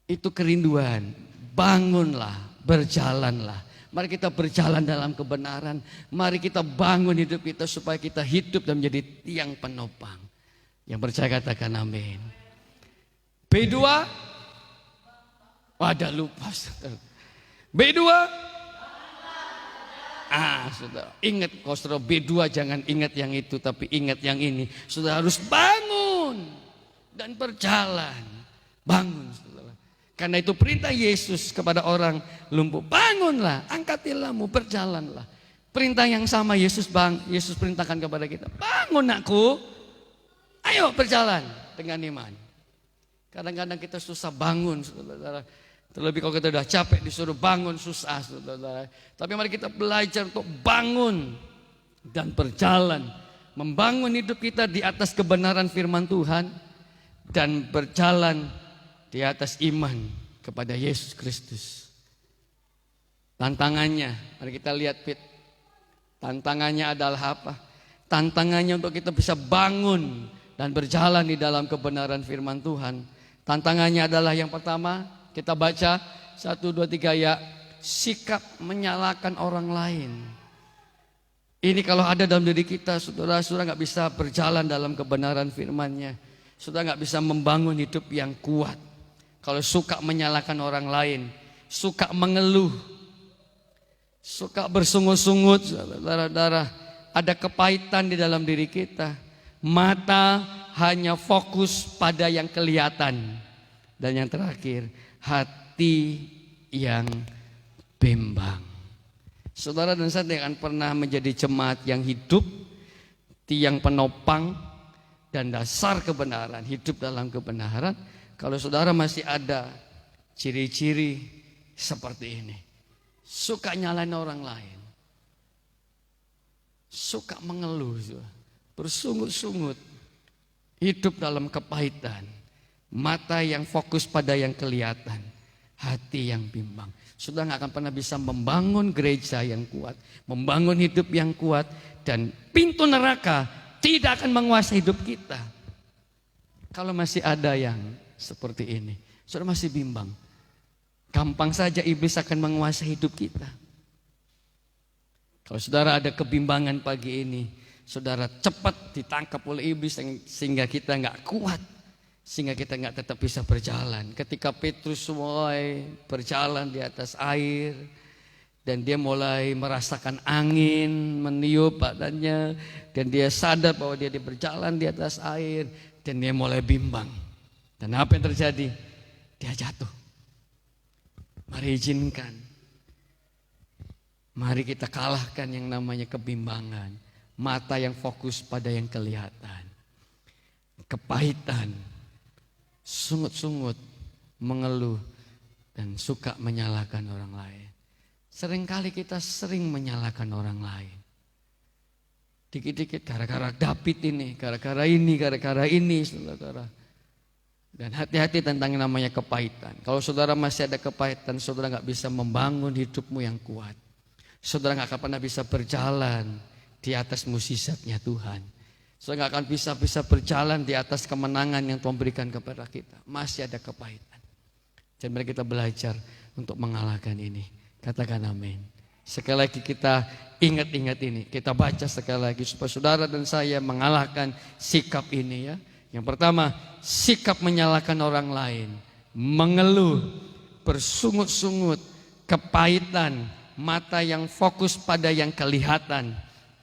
Itu kerinduan, bangunlah, berjalanlah. Mari kita berjalan dalam kebenaran. Mari kita bangun hidup kita supaya kita hidup dan menjadi tiang penopang. Yang percaya katakan amin. B2, ada lupa. B2, sudah ingat kalau saudara B2 jangan ingat yang itu tapi ingat yang ini. Sudah harus bangun dan berjalan. Bangun saudara. Karena itu perintah Yesus kepada orang lumpuh, bangunlah, angkat tilangmu, berjalanlah. Perintah yang sama Yesus perintahkan kepada kita, bangun aku, ayo berjalan dengan iman. Kadang-kadang kita susah bangun saudara. Terlebih kalau kita sudah capek disuruh bangun susah saudara. Tapi mari kita belajar untuk bangun dan berjalan. Membangun hidup kita di atas kebenaran firman Tuhan. Dan berjalan di atas iman kepada Yesus Kristus. Tantangannya, mari kita lihat Fit. Tantangannya adalah apa? Tantangannya untuk kita bisa bangun dan berjalan di dalam kebenaran firman Tuhan. Tantangannya adalah yang pertama, kita baca 1, 2, 3 ya. Sikap menyalahkan orang lain. Ini kalau ada dalam diri kita, saudara-saudara gak bisa berjalan dalam kebenaran firman-Nya. Saudara gak bisa membangun hidup yang kuat. Kalau suka menyalahkan orang lain, suka mengeluh, suka bersungut-sungut, saudara-saudara, ada kepahitan di dalam diri kita. Mata, hanya fokus pada yang kelihatan. Dan yang terakhir, hati yang bimbang. Saudara dan saya akan pernah menjadi jemaat yang hidup, tiang penopang dan dasar kebenaran, hidup dalam kebenaran. Kalau saudara masih ada ciri-ciri seperti ini, suka nyalain orang lain, suka mengeluh, bersungut-sungut, hidup dalam kepahitan, mata yang fokus pada yang kelihatan, hati yang bimbang, sudah nggak akan pernah bisa membangun gereja yang kuat, membangun hidup yang kuat, dan pintu neraka tidak akan menguasai hidup kita. Kalau masih ada yang seperti ini, saudara masih bimbang, gampang saja iblis akan menguasai hidup kita. Kalau saudara ada kebimbangan pagi ini, saudara cepat ditangkap oleh iblis sehingga kita nggak kuat, sehingga kita nggak tetap bisa berjalan. Ketika Petrus mulai berjalan di atas air dan dia mulai merasakan angin meniup badannya, dan dia sadar bahwa dia berjalan di atas air, dan dia mulai bimbang. Dan apa yang terjadi? Dia jatuh. Mari izinkan, mari kita kalahkan yang namanya kebimbangan, mata yang fokus pada yang kelihatan, kepahitan, sungut-sungut, mengeluh, dan suka menyalahkan orang lain. Seringkali kita sering menyalahkan orang lain. Dikit-dikit gara-gara David ini, gara-gara ini, saudara. Dan hati-hati tentang yang namanya kepahitan. Kalau saudara masih ada kepahitan, saudara gak bisa membangun hidupmu yang kuat. Saudara gak akan pernah bisa berjalan di atas mukjizatnya Tuhan. Saudara gak akan bisa berjalan di atas kemenangan yang Tuhan berikan kepada kita. Masih ada kepahitan. Dan mari kita belajar untuk mengalahkan ini. Katakan amin. Sekali lagi kita ingat-ingat ini. Kita baca sekali lagi supaya saudara dan saya mengalahkan sikap ini ya. Yang pertama, sikap menyalahkan orang lain, mengeluh, bersungut-sungut, kepahitan, mata yang fokus pada yang kelihatan,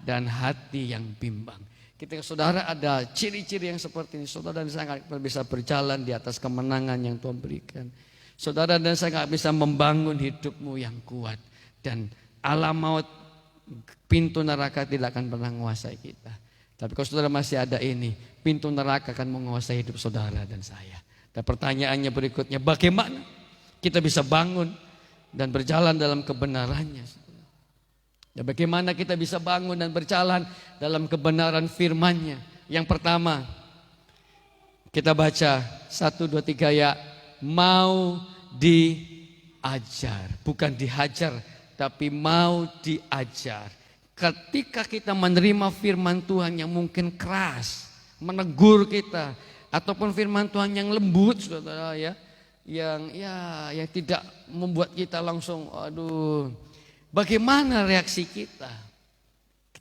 dan hati yang bimbang. Ketika saudara ada ciri-ciri yang seperti ini, saudara dan saya tidak bisa berjalan di atas kemenangan yang Tuhan berikan. Saudara dan saya tidak bisa membangun hidupmu yang kuat, dan alam maut, pintu neraka tidak akan pernah menguasai kita. Tapi kalau saudara masih ada ini, pintu neraka akan menguasai hidup saudara dan saya. Dan pertanyaannya berikutnya, bagaimana kita bisa bangun dan berjalan dalam kebenarannya? Dan bagaimana kita bisa bangun dan berjalan dalam kebenaran firman-Nya? Yang pertama, kita baca 1, 2, 3 ya. Mau diajar, bukan dihajar, tapi mau diajar. Ketika kita menerima firman Tuhan yang mungkin keras, menegur kita, ataupun firman Tuhan yang lembut, saudara ya, yang tidak membuat kita langsung, aduh, bagaimana reaksi kita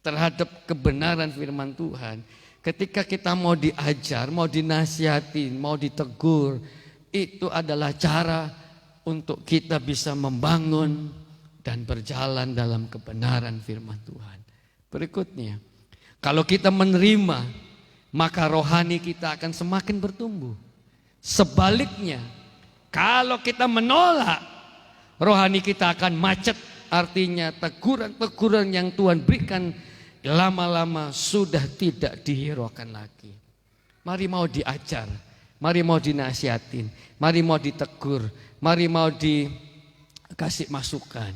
terhadap kebenaran firman Tuhan? Ketika kita mau diajar, mau dinasihati, mau ditegur, itu adalah cara untuk kita bisa membangun dan berjalan dalam kebenaran firman Tuhan. Berikutnya, kalau kita menerima, maka rohani kita akan semakin bertumbuh. Sebaliknya, kalau kita menolak, rohani kita akan macet. Artinya teguran-teguran yang Tuhan berikan lama-lama sudah tidak dihiraukan lagi. Mari mau diajar, mari mau dinasihatin, mari mau ditegur, mari mau dikasih masukan.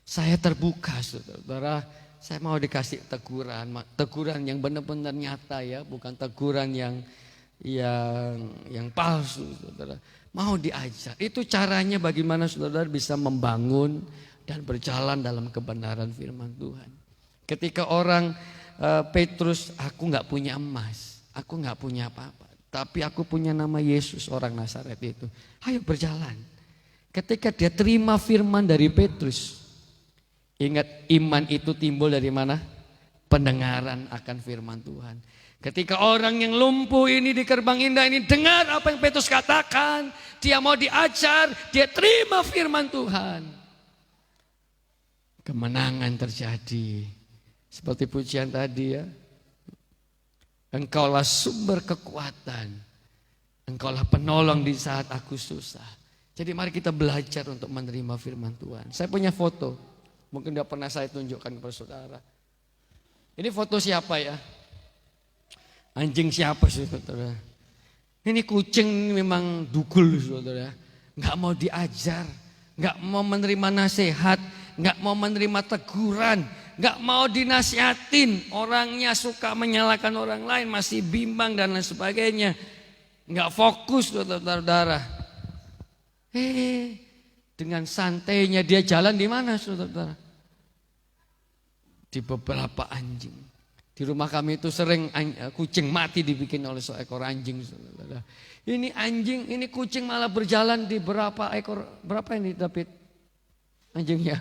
Saya terbuka, saudara. Saya mau dikasih teguran yang benar-benar nyata ya, bukan teguran yang palsu, saudara. Mau diajar. Itu caranya bagaimana saudara bisa membangun dan berjalan dalam kebenaran firman Tuhan. Ketika orang Petrus, aku nggak punya emas, aku nggak punya apa-apa, tapi aku punya nama Yesus orang Nazaret itu. Ayo berjalan. Ketika dia terima firman dari Petrus, ingat, iman itu timbul dari mana? Pendengaran akan firman Tuhan. Ketika orang yang lumpuh ini di Gerbang Indah ini dengar apa yang Petrus katakan, dia mau diajar, dia terima firman Tuhan. Kemenangan terjadi. Seperti pujian tadi ya. Engkaulah sumber kekuatan. Engkaulah penolong di saat aku susah. Jadi mari kita belajar untuk menerima firman Tuhan. Saya punya foto. Mungkin tidak pernah saya tunjukkan kepada saudara. Ini foto siapa ya? Anjing siapa sih saudara? Ini kucing memang dugul saudara. Nggak mau diajar. Nggak mau menerima nasihat. Nggak mau menerima teguran. Nggak mau dinasihatin. Orangnya suka menyalahkan orang lain. Masih bimbang dan lain sebagainya. Nggak fokus saudara-saudara. Dengan santainya dia jalan di mana saudara-saudara? Di beberapa anjing. Di rumah kami itu sering kucing mati dibikin oleh seekor anjing saudara. Ini anjing, ini kucing malah berjalan di berapa ekor, berapa ini David? Anjingnya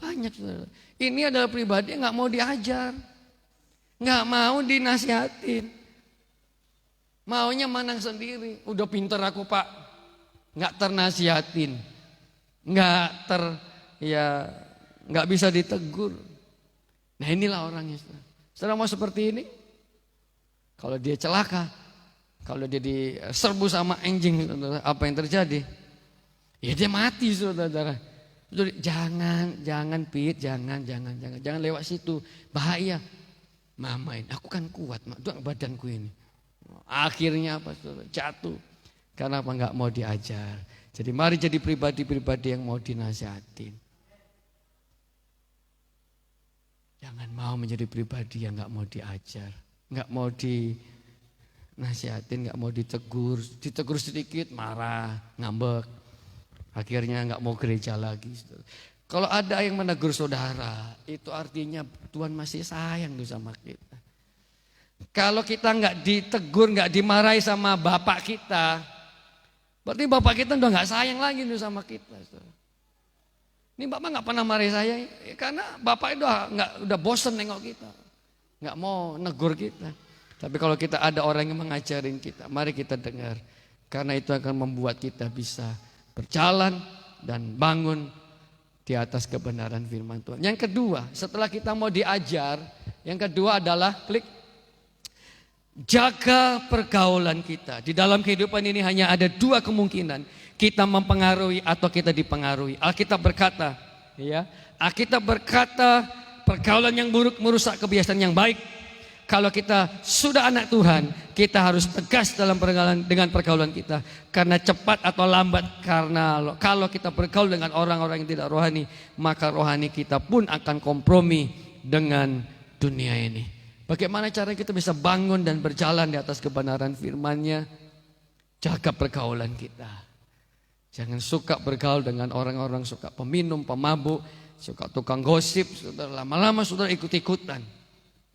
banyak saudara. Ini adalah pribadi yang nggak mau diajar, nggak mau dinasihatin, maunya menang sendiri. Udah pinter aku pak, nggak ternasihatin, nggak bisa ditegur. Nah inilah orangnya. Saudara mau seperti ini? Kalau dia celaka, kalau dia diserbu sama anjing, apa yang terjadi? Ya dia mati saudara. Jangan Pit, jangan lewat situ, bahaya. Mamain, aku kan kuat, mak, badanku ini. Akhirnya apa? Jatuh. Karena apa? Nggak mau diajar. Jadi mari jadi pribadi-pribadi yang mau dinasihatin. Jangan mau menjadi pribadi yang nggak mau diajar, nggak mau dinasihatin, nggak mau ditegur sedikit marah, ngambek. Akhirnya nggak mau gereja lagi. Kalau ada yang menegur saudara, itu artinya Tuhan masih sayang tuh sama kita. Kalau kita nggak ditegur, nggak dimarahi sama bapak kita, berarti bapak kita udah nggak sayang lagi tuh sama kita. Ini bapak nggak pernah marahi saya, karena bapak itu udah bosen nengok kita, nggak mau negur kita. Tapi kalau kita ada orang yang mengajarin kita, mari kita dengar, karena itu akan membuat kita bisa berjalan dan bangun di atas kebenaran firman Tuhan. Yang kedua, setelah kita mau diajar, yang kedua adalah jaga pergaulan kita. Di dalam kehidupan ini hanya ada dua kemungkinan, kita mempengaruhi atau kita dipengaruhi. Alkitab berkata, pergaulan yang buruk merusak kebiasaan yang baik. Kalau kita sudah anak Tuhan, kita harus tegas dalam dengan pergaulan kita. Karena cepat atau lambat, kalau kita bergaul dengan orang-orang yang tidak rohani, maka rohani kita pun akan kompromi dengan dunia ini. Bagaimana cara kita bisa bangun dan berjalan di atas kebenaran firman-Nya? Jaga pergaulan kita. Jangan suka bergaul dengan orang-orang suka peminum, pemabuk, suka tukang gosip. Lama-lama saudara ikut-ikutan.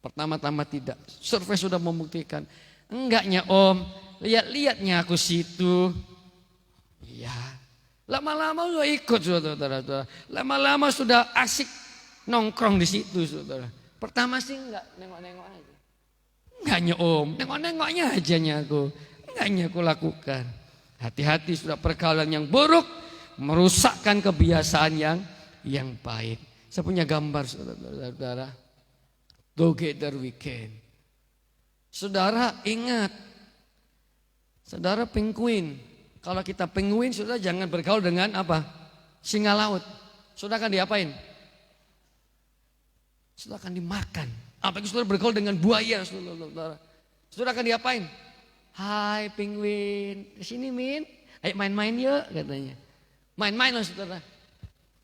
Pertama-tama tidak. Survei sudah membuktikan. Enggaknya om, lihat-lihatnya aku situ. Iya. Lama-lama sudah ikut saudara. Lama-lama sudah asik nongkrong di situ saudara. Pertama sih enggak, nengok-nengok aja. Enggaknya om, nengok-nengoknya aja aku. Enggaknya aku lakukan. Hati-hati sudah pergaulan yang buruk merusakkan kebiasaan yang baik. Saya punya gambar saudara. Together we can. Saudara ingat, saudara penguin. Kalau kita penguin, saudara jangan bergaul dengan apa? Singa laut. Saudara akan diapain? Saudara akan dimakan. Apalagi saudara bergaul dengan buaya, saudara. Saudara akan diapain? Hai penguin, kesini Min. Ayo main-main yuk katanya. Main-main loh saudara.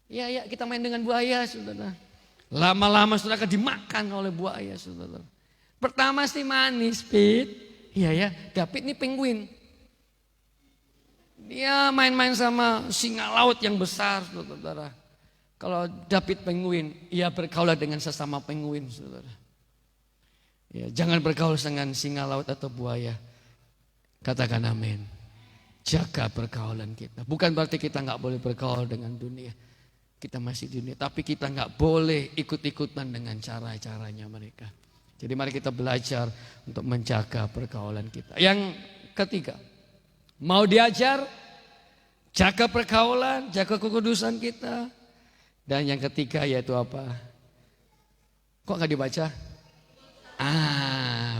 Ya kita main dengan buaya saudara. Lama-lama saudara akan dimakan oleh buaya saudara. Pertama sih manis Pit. Iya David ini penguin. Dia main-main sama singa laut yang besar saudara. Kalau David penguin, ia bergaul dengan sesama penguin saudara. Ya, jangan bergaul dengan singa laut atau buaya. Katakan amin. Jaga pergaulan kita. Bukan berarti kita nggak boleh bergaul dengan dunia. Kita masih di dunia, tapi kita nggak boleh ikut-ikutan dengan cara-caranya mereka. Jadi mari kita belajar untuk menjaga pergaulan kita. Yang ketiga, mau diajar, jaga pergaulan, jaga kekudusan kita. Dan yang ketiga yaitu apa? Kok nggak dibaca?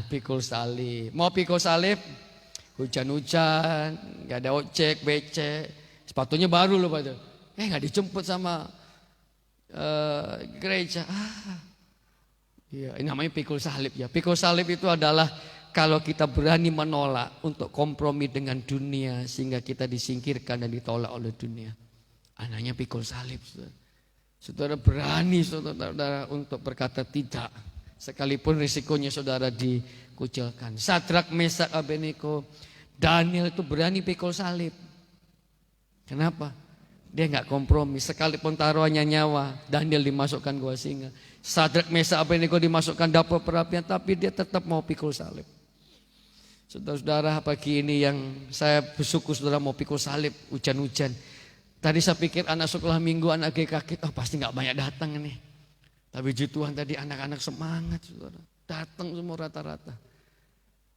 pikul salib. Mau pikul salib? Hujan-hujan, nggak ada ojek, becek, sepatunya baru loh Pak itu. Nggak dijemput sama gereja. Iya, ini namanya pikul salib ya. Pikul salib itu adalah kalau kita berani menolak untuk kompromi dengan dunia sehingga kita disingkirkan dan ditolak oleh dunia. Anaknya pikul salib. Saudara berani saudara untuk berkata tidak. Sekalipun risikonya saudara dikucilkan. Sadrak, Mesak, Abednego, Daniel itu berani pikul salib. Kenapa? Dia nggak kompromi. Sekalipun taruhannya nyawa, Daniel dimasukkan gua singa. Sadrak, Mesak, Abednego dimasukkan dapur perapian, tapi dia tetap mau pikul salib. Saudara-saudara, pagi ini yang saya bersyukur saudara mau pikul salib, hujan-hujan. Tadi saya pikir anak sekolah minggu, anak GKK, pasti nggak banyak datang nih. Tapi puji Tuhan tadi anak-anak semangat saudara. Datang semua rata-rata.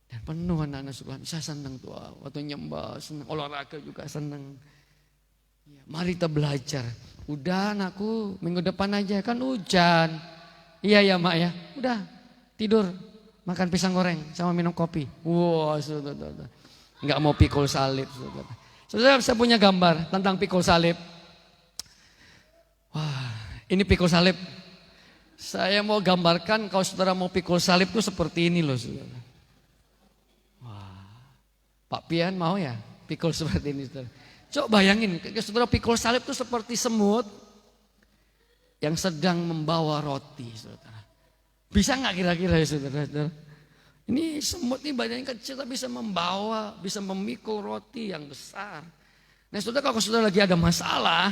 Dan penuh anak-anak sekolah. Saya senang tuh. Waktu nyembah, senang. Olahraga juga senang. Ya, mari kita belajar. Udah anakku minggu depan aja. Kan hujan. Iya ya mak ya. Udah tidur. Makan pisang goreng sama minum kopi. Wah saudara. Nggak mau pikul salib saudara. Saudara saya punya gambar tentang pikul salib. Wah ini pikul salib. Saya mau gambarkan kalau saudara mau pikul salib itu seperti ini loh saudara. Wah, Pak Pian mau ya pikul seperti ini saudara. Coba bayangin saudara pikul salib itu seperti semut yang sedang membawa roti saudara. Bisa nggak kira-kira ya saudara? Ini semut ini badannya kecil tapi bisa membawa, bisa memikul roti yang besar. Nah saudara kalau saudara lagi ada masalah,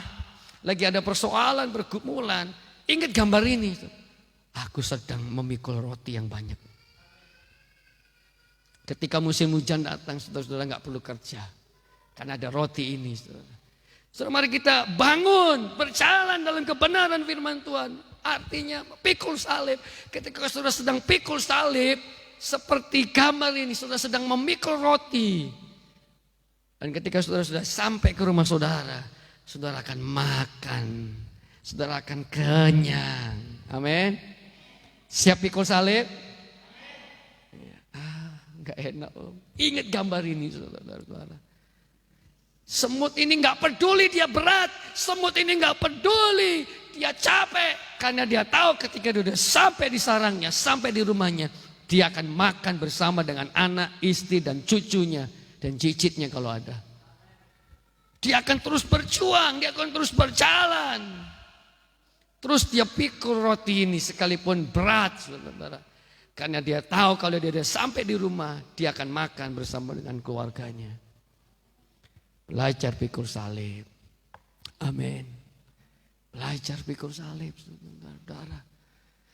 lagi ada persoalan, pergumulan, ingat gambar ini. Aku sedang memikul roti yang banyak. Ketika musim hujan datang, saudara-saudara nggak perlu kerja. Karena ada roti ini. Saudara mari kita bangun, berjalan dalam kebenaran firman Tuhan. Artinya pikul salib. Ketika saudara sedang pikul salib, seperti gambar ini, saudara sedang memikul roti. Dan ketika saudara sudah sampai ke rumah saudara, saudara akan makan. Saudara akan kenyang. Amin. Siap pikul salib? Gak enak om. Ingat gambar ini saudara-saudara. Semut ini gak peduli dia berat. Semut ini gak peduli dia capek. Karena dia tahu ketika dia sudah sampai di sarangnya, sampai di rumahnya, dia akan makan bersama dengan anak, istri dan cucunya. Dan cicitnya kalau ada. Dia akan terus berjuang, dia akan terus berjalan. Terus dia pikul roti ini sekalipun berat saudara. Karena dia tahu kalau dia sampai di rumah, dia akan makan bersama dengan keluarganya. Belajar pikul salib. Amin. Belajar pikul salib saudara.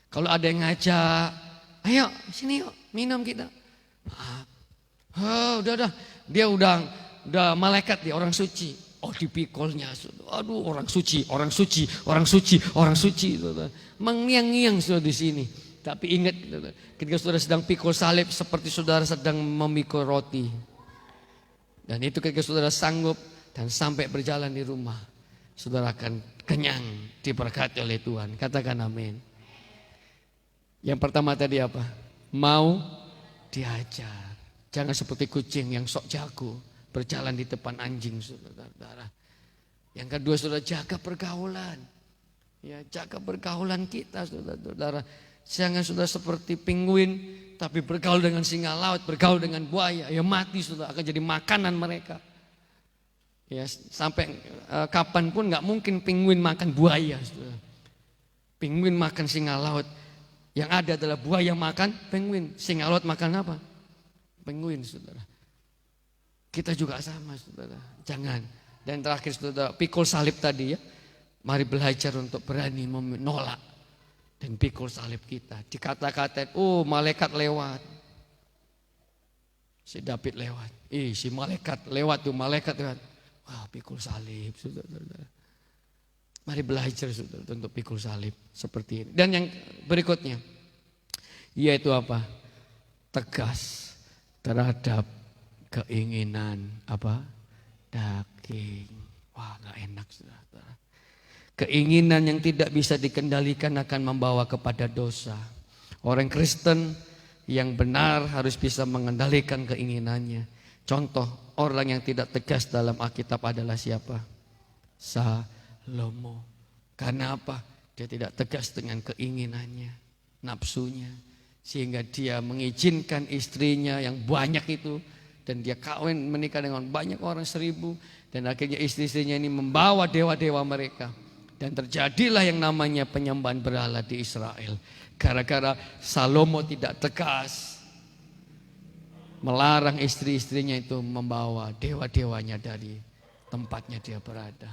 Kalau ada yang ngajak, ayo sini yuk minum kita. Udah. Dia udah malaikat dia orang suci. Oh dipikulnya, aduh orang suci. Mengiang-ngiang sudah di sini. Tapi ingat, ketika saudara sedang pikul salib seperti saudara sedang memikul roti. Dan itu ketika saudara sanggup dan sampai berjalan di rumah, saudara akan kenyang, diberkati oleh Tuhan. Katakan amin. Yang pertama tadi apa? Mau diajar. Jangan seperti kucing yang sok jago. Berjalan di depan anjing saudara. Yang kedua saudara jaga pergaulan. Ya, jaga pergaulan kita saudara. Jangan saudara seperti penguin tapi bergaul dengan singa laut, bergaul dengan buaya. Ya mati saudara, akan jadi makanan mereka. Ya, sampai kapanpun nggak mungkin penguin makan buaya saudara. Penguin makan singa laut. Yang ada adalah buaya makan penguin. Singa laut makan apa? Penguin saudara. Kita juga sama saudara, jangan. Dan terakhir saudara, pikul salib tadi ya. Mari belajar untuk berani menolak dan pikul salib kita. Dikata-katain, malaikat lewat. Si David lewat. Si malaikat lewat tuh, malaikat lewat. Wah pikul salib saudara. Mari belajar saudara untuk pikul salib seperti ini. Dan yang berikutnya, yaitu apa? Tegas terhadap keinginan apa? Daging. Wah gak enak saudara. Keinginan yang tidak bisa dikendalikan akan membawa kepada dosa. Orang Kristen yang benar harus bisa mengendalikan keinginannya. Contoh, orang yang tidak tegas dalam Alkitab adalah siapa? Salomo. Karena apa? Dia tidak tegas dengan keinginannya, nafsunya. Sehingga dia mengizinkan istrinya yang banyak itu. Dan dia kawin menikah dengan banyak orang 1000. Dan akhirnya istri-istrinya ini membawa dewa-dewa mereka. Dan terjadilah yang namanya penyembahan berhala di Israel. Gara-gara Salomo tidak tegas melarang istri-istrinya itu membawa dewa-dewanya dari tempatnya dia berada.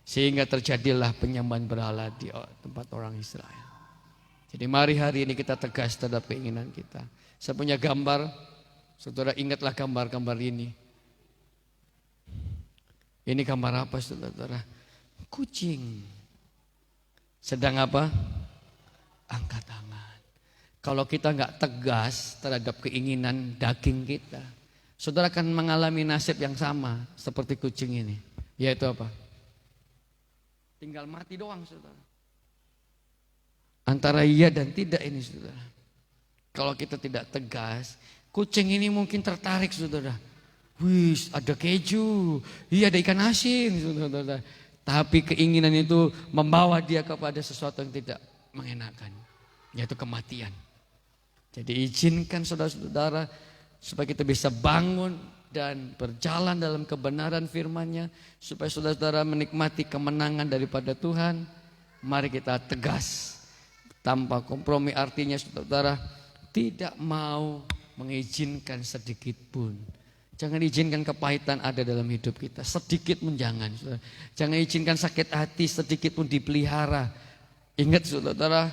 Sehingga terjadilah penyembahan berhala di tempat orang Israel. Jadi mari hari ini kita tegas terhadap keinginan kita. Saya punya gambar, saudara ingatlah gambar-gambar ini. Ini gambar apa saudara? Kucing. Sedang apa? Angkat tangan. Kalau kita nggak tegas terhadap keinginan daging kita, saudara akan mengalami nasib yang sama seperti kucing ini. Yaitu apa? Tinggal mati doang saudara. Antara iya dan tidak ini saudara. Kalau kita tidak tegas, kucing ini mungkin tertarik saudara. Wih, ada keju, iya ada ikan asin saudara. Tapi keinginan itu membawa dia kepada sesuatu yang tidak mengenakan, yaitu kematian. Jadi izinkan saudara-saudara supaya kita bisa bangun dan berjalan dalam kebenaran firman-Nya, supaya saudara-saudara menikmati kemenangan daripada Tuhan. Mari kita tegas tanpa kompromi, artinya saudara tidak mau mengizinkan sedikit pun. Jangan izinkan kepahitan ada dalam hidup kita, sedikit pun jangan. Saudara. Jangan izinkan sakit hati sedikit pun dipelihara. Ingat saudara,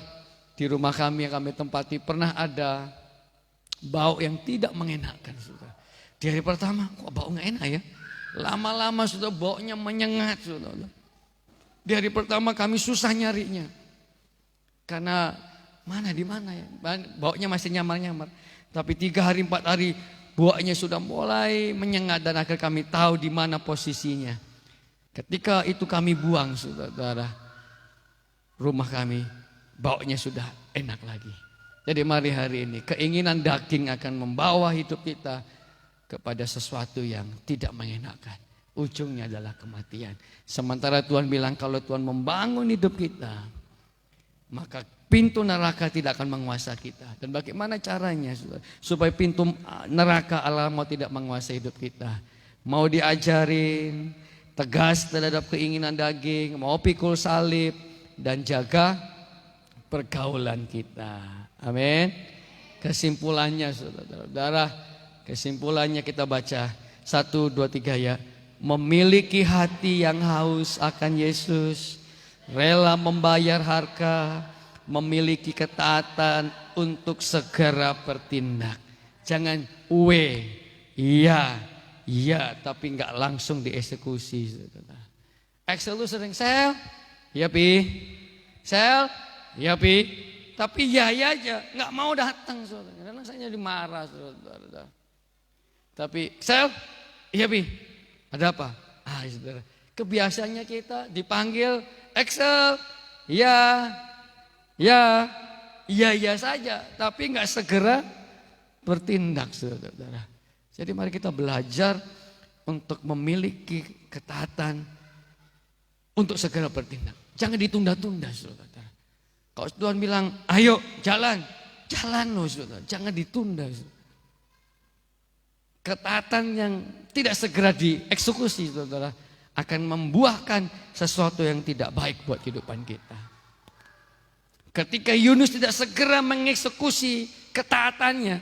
di rumah kami yang kami tempati pernah ada bau yang tidak mengenakan. Saudara. Di hari pertama, kok bau gak enak ya? Lama-lama sudah baunya menyengat. Saudara. Di hari pertama kami susah nyarinya. Karena di mana ya? Baunya masih nyamar-nyamar. Tapi 3 hari 4 hari buahnya sudah mulai menyengat dan akhirnya kami tahu di mana posisinya. Ketika itu kami buang saudara, rumah kami baunya sudah enak lagi. Jadi mari hari ini keinginan daging akan membawa hidup kita kepada sesuatu yang tidak mengenakan. Ujungnya adalah kematian. Sementara Tuhan bilang kalau Tuhan membangun hidup kita, maka pintu neraka tidak akan menguasai kita. Dan bagaimana caranya supaya pintu neraka Allah mau tidak menguasai hidup kita? Mau diajarin tegas terhadap keinginan daging, mau pikul salib dan jaga pergaulan kita. Amin. Kesimpulannya saudara, kesimpulannya kita baca 1, 2, 3 ya. Memiliki hati yang haus akan Yesus, rela membayar harga, memiliki ketaatan untuk segera bertindak. Jangan iya, tapi nggak langsung dieksekusi. Excel lu sering sel, ya pi, sel, ya pi, tapi ya aja, nggak mau datang saudara. Karena saya jadi marah saudara. Tapi sel, iya pi, ada apa? Saudara, kebiasaannya kita dipanggil Excel, ya saja, tapi nggak segera bertindak saudara. Jadi mari kita belajar untuk memiliki ketaatan untuk segera bertindak. Jangan ditunda-tunda saudara. Kalau Tuhan bilang ayo jalan loh saudara, jangan ditunda. Ketaatan yang tidak segera dieksekusi saudara akan membuahkan sesuatu yang tidak baik buat kehidupan kita. Ketika Yunus tidak segera mengeksekusi ketaatannya,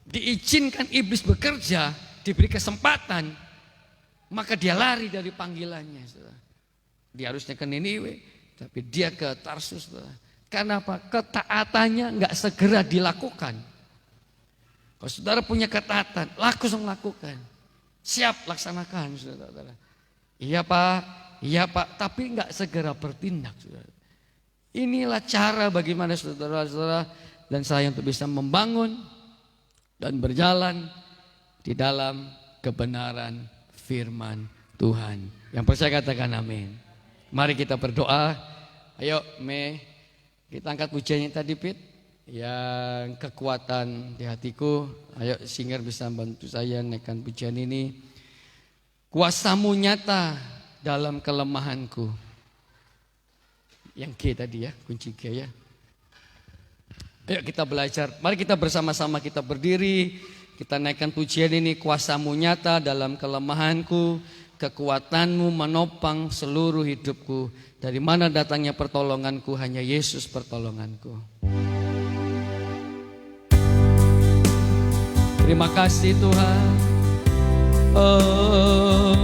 diizinkan iblis bekerja, diberi kesempatan, maka dia lari dari panggilannya. Saudara. Dia harusnya ke Niniwe, tapi dia ke Tarsus. Saudara. Karena apa? Ketaatannya nggak segera dilakukan. Kalau saudara punya ketaatan, langsung lakukan. Siap laksanakan, saudara. Iya pak, tapi nggak segera bertindak, saudara. Inilah cara bagaimana saudara-saudara dan saya untuk bisa membangun dan berjalan di dalam kebenaran firman Tuhan. Yang percaya katakan amin. Mari kita berdoa. Ayo kita angkat pujiannya tadi Pit. yang kekuatan di hatiku. Ayo singer bisa bantu saya naikkan pujian ini. Kuasamu nyata dalam kelemahanku. Yang G tadi ya, kunci G ya. Ayo kita belajar, mari kita bersama-sama kita berdiri. Kita naikkan pujian ini. Kuasamu nyata dalam kelemahanku, kekuatanmu menopang seluruh hidupku. Dari mana datangnya pertolonganku? Hanya Yesus pertolonganku. Terima kasih Tuhan. Oh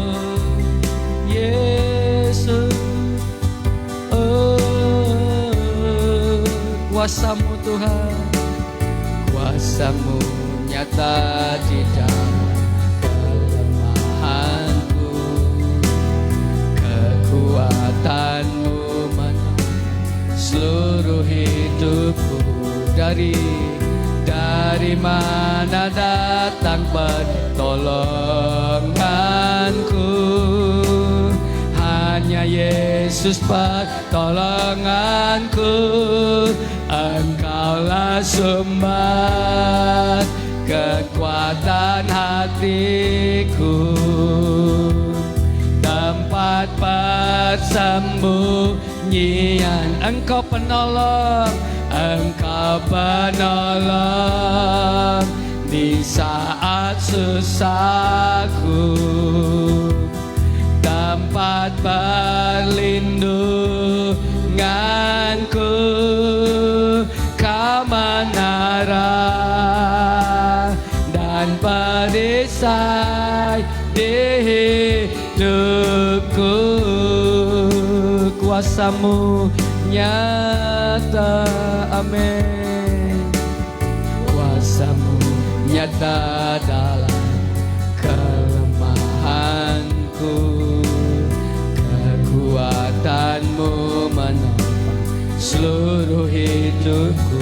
Yesus, oh kuasamu Tuhan, kuasamu nyata di dalam kelemahanku, kekuatanmu menopang seluruh hidupku. Dari mana datang pertolonganku? Hanya Yesus pertolonganku. Engkaulah sumber kekuatan hatiku, tempat persembunyian. Engkau penolong, Engkau penolong di saat susahku, tempat perlindunganku. Kau menara dan perisai di hidupku. Kuasamu nyata, amin. Kuasamu nyata dalam kelemahanku, kekuatanmu menopang seluruh hidupku.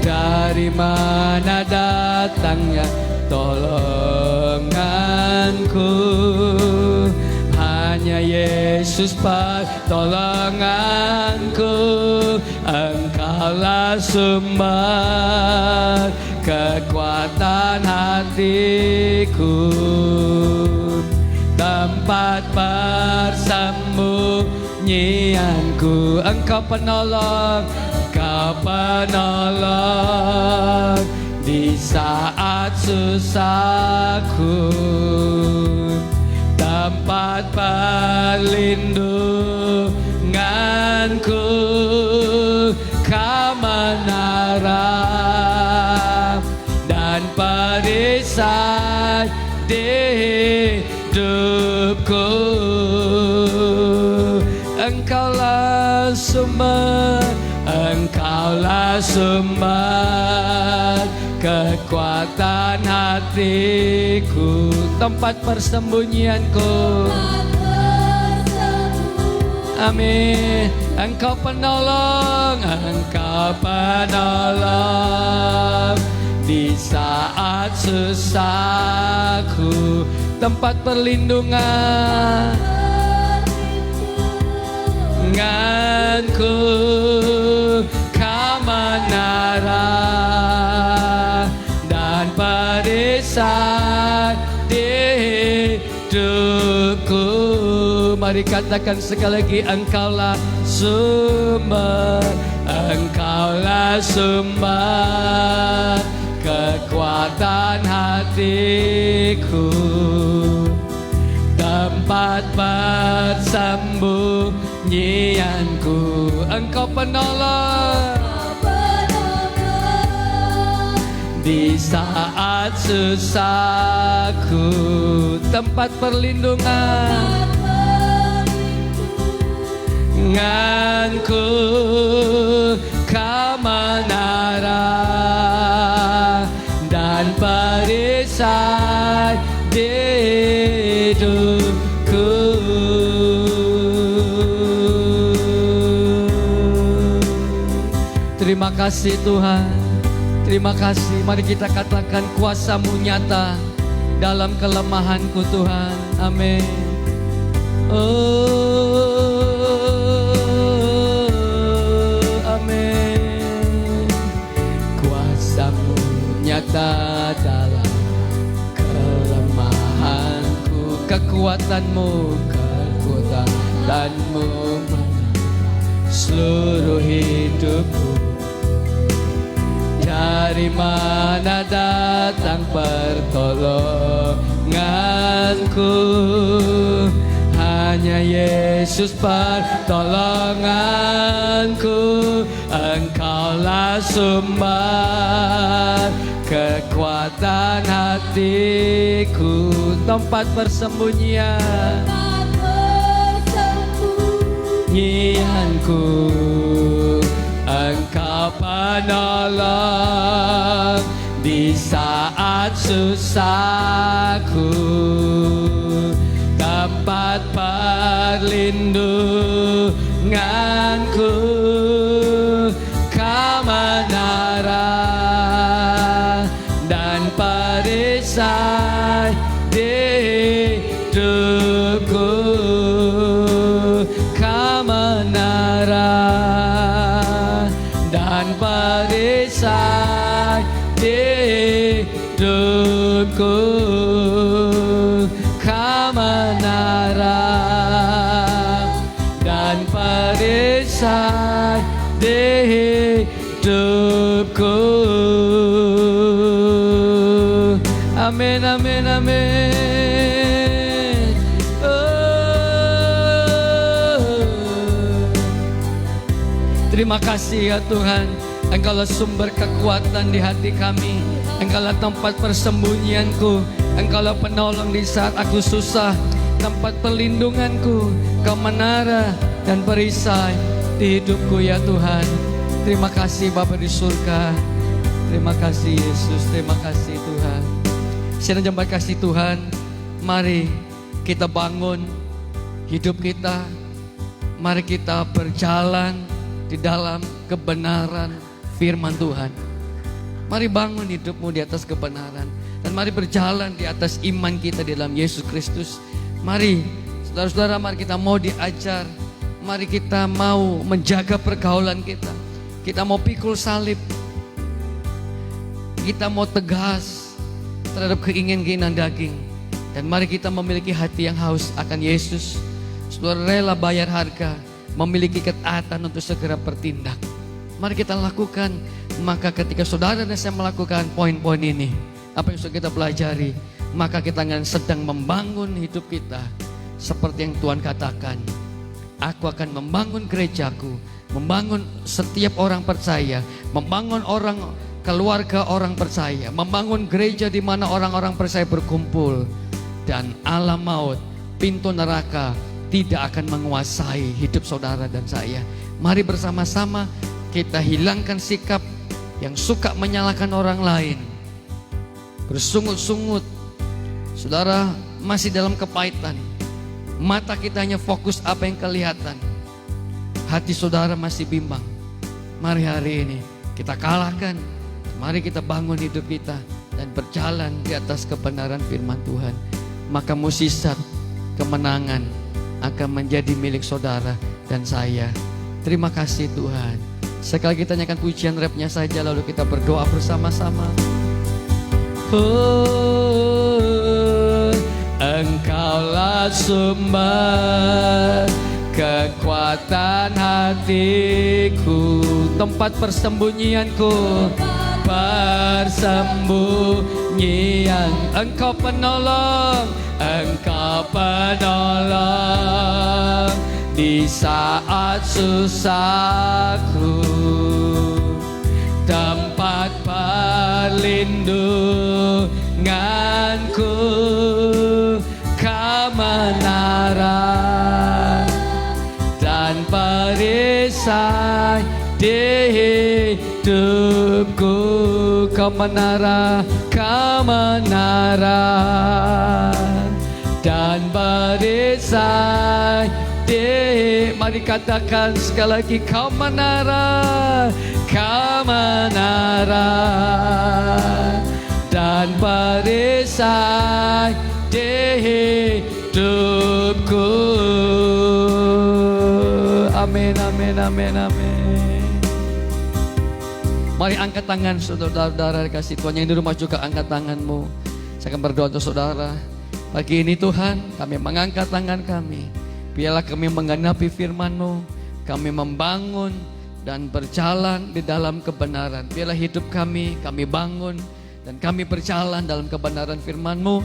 Dari mana datangnya tolonganku? Hanya Yesus pertolonganku. Engkaulah sumber kekuatan hatiku, tempat persembunyianku. Engkau penolong, Engkau penolong di saat susahku, tempat perlindunganku. Kau menara dan perisai di hidupku. Engkaulah sumber, Engkaulah sumber kekuatan hatiku, tempat persembunyianku. Amin. Engkau penolong, Engkau penolong di saat susahku, tempat perlindungan. Kau menara dan perisai di hidupku. Mari katakan sekali lagi. Engkaulah sumber, Engkaulah sumber kekuatan hatiku, tempat persembunyianku. Engkau penolong di saat susahku, tempat perlindungan. Kau menara dan perisai di hidupku. Terima kasih Tuhan, terima kasih. Mari kita katakan kuasamu nyata dalam kelemahanku Tuhan. Amin. Oh, amin. ada dalam kelemahanku. Kekuatanmu seluruh hidupku. Dari mana datang pertolonganku? Hanya Yesus pertolonganku. Engkaulah sumber kekuatan hatiku, tempat persembunyianku. Engkau penolong di saat susahku, tempat perlindunganku. Kau menara dan perisai hidupku. Kau menara dan perisai hidupku. Kau menara dan perisai hidupku. Amin, amin, amin. Terima kasih ya Tuhan, Engkaulah sumber kekuatan di hati kami. Engkaulah tempat persembunyianku. Engkaulah penolong di saat aku susah, tempat perlindunganku. Kau menara dan perisai di hidupku ya Tuhan. Terima kasih Bapa di surga. Terima kasih Yesus, terima kasih Tuhan. Siang jemaat kasih Tuhan, mari kita bangun hidup kita. Mari kita berjalan di dalam kebenaran firman Tuhan. Mari bangun hidupmu di atas kebenaran. Dan mari berjalan di atas iman kita di dalam Yesus Kristus. Mari saudara-saudara, mari kita mau diajar. Mari kita mau menjaga pergaulan kita. Kita mau pikul salib. Kita mau tegas terhadap keinginan-keinginan daging. Dan mari kita memiliki hati yang haus akan Yesus. Saudara rela bayar harga, memiliki ketaatan untuk segera bertindak. Mari kita lakukan. Maka ketika saudara dan saya melakukan poin-poin ini, apa yang sudah kita pelajari, maka kita akan sedang membangun hidup kita seperti yang Tuhan katakan. Aku akan membangun gerejaku, membangun setiap orang percaya, membangun orang keluarga orang percaya, membangun gereja di mana orang-orang percaya berkumpul. Dan alam maut, pintu neraka tidak akan menguasai hidup saudara dan saya. Mari bersama-sama kita hilangkan sikap yang suka menyalahkan orang lain, bersungut-sungut. Saudara masih dalam kepahitan, mata kita hanya fokus apa yang kelihatan, hati saudara masih bimbang. Mari hari ini kita kalahkan. Mari kita bangun hidup kita dan berjalan di atas kebenaran firman Tuhan. Maka mukjizat kemenangan akan menjadi milik saudara dan saya. Terima kasih Tuhan. Sekali kita nyanyikan pujian rapnya saja, lalu kita berdoa bersama-sama. Oh, Engkaulah sumber kekuatan hatiku, tempat persembunyianku, persembunyian. Engkau penolong, Engkau penolong di saat susahku, tempat perlindunganku. Kau menara dan perisai di hidupku. Kau menara, kau menara dan perisai. Mari katakan sekali lagi, kau menara, kau menara dan perisai di hidupku. Amin, amin, amin, amin. Mari angkat tangan saudara-saudara kasih Tuhan. Yang di rumah juga angkat tanganmu. Saya akan berdoa untuk saudara. Pagi ini Tuhan, kami mengangkat tangan kami. Biarlah kami menggenapi firman-Mu. Kami membangun dan berjalan di dalam kebenaran. Biarlah hidup kami bangun dan kami berjalan dalam kebenaran firman-Mu.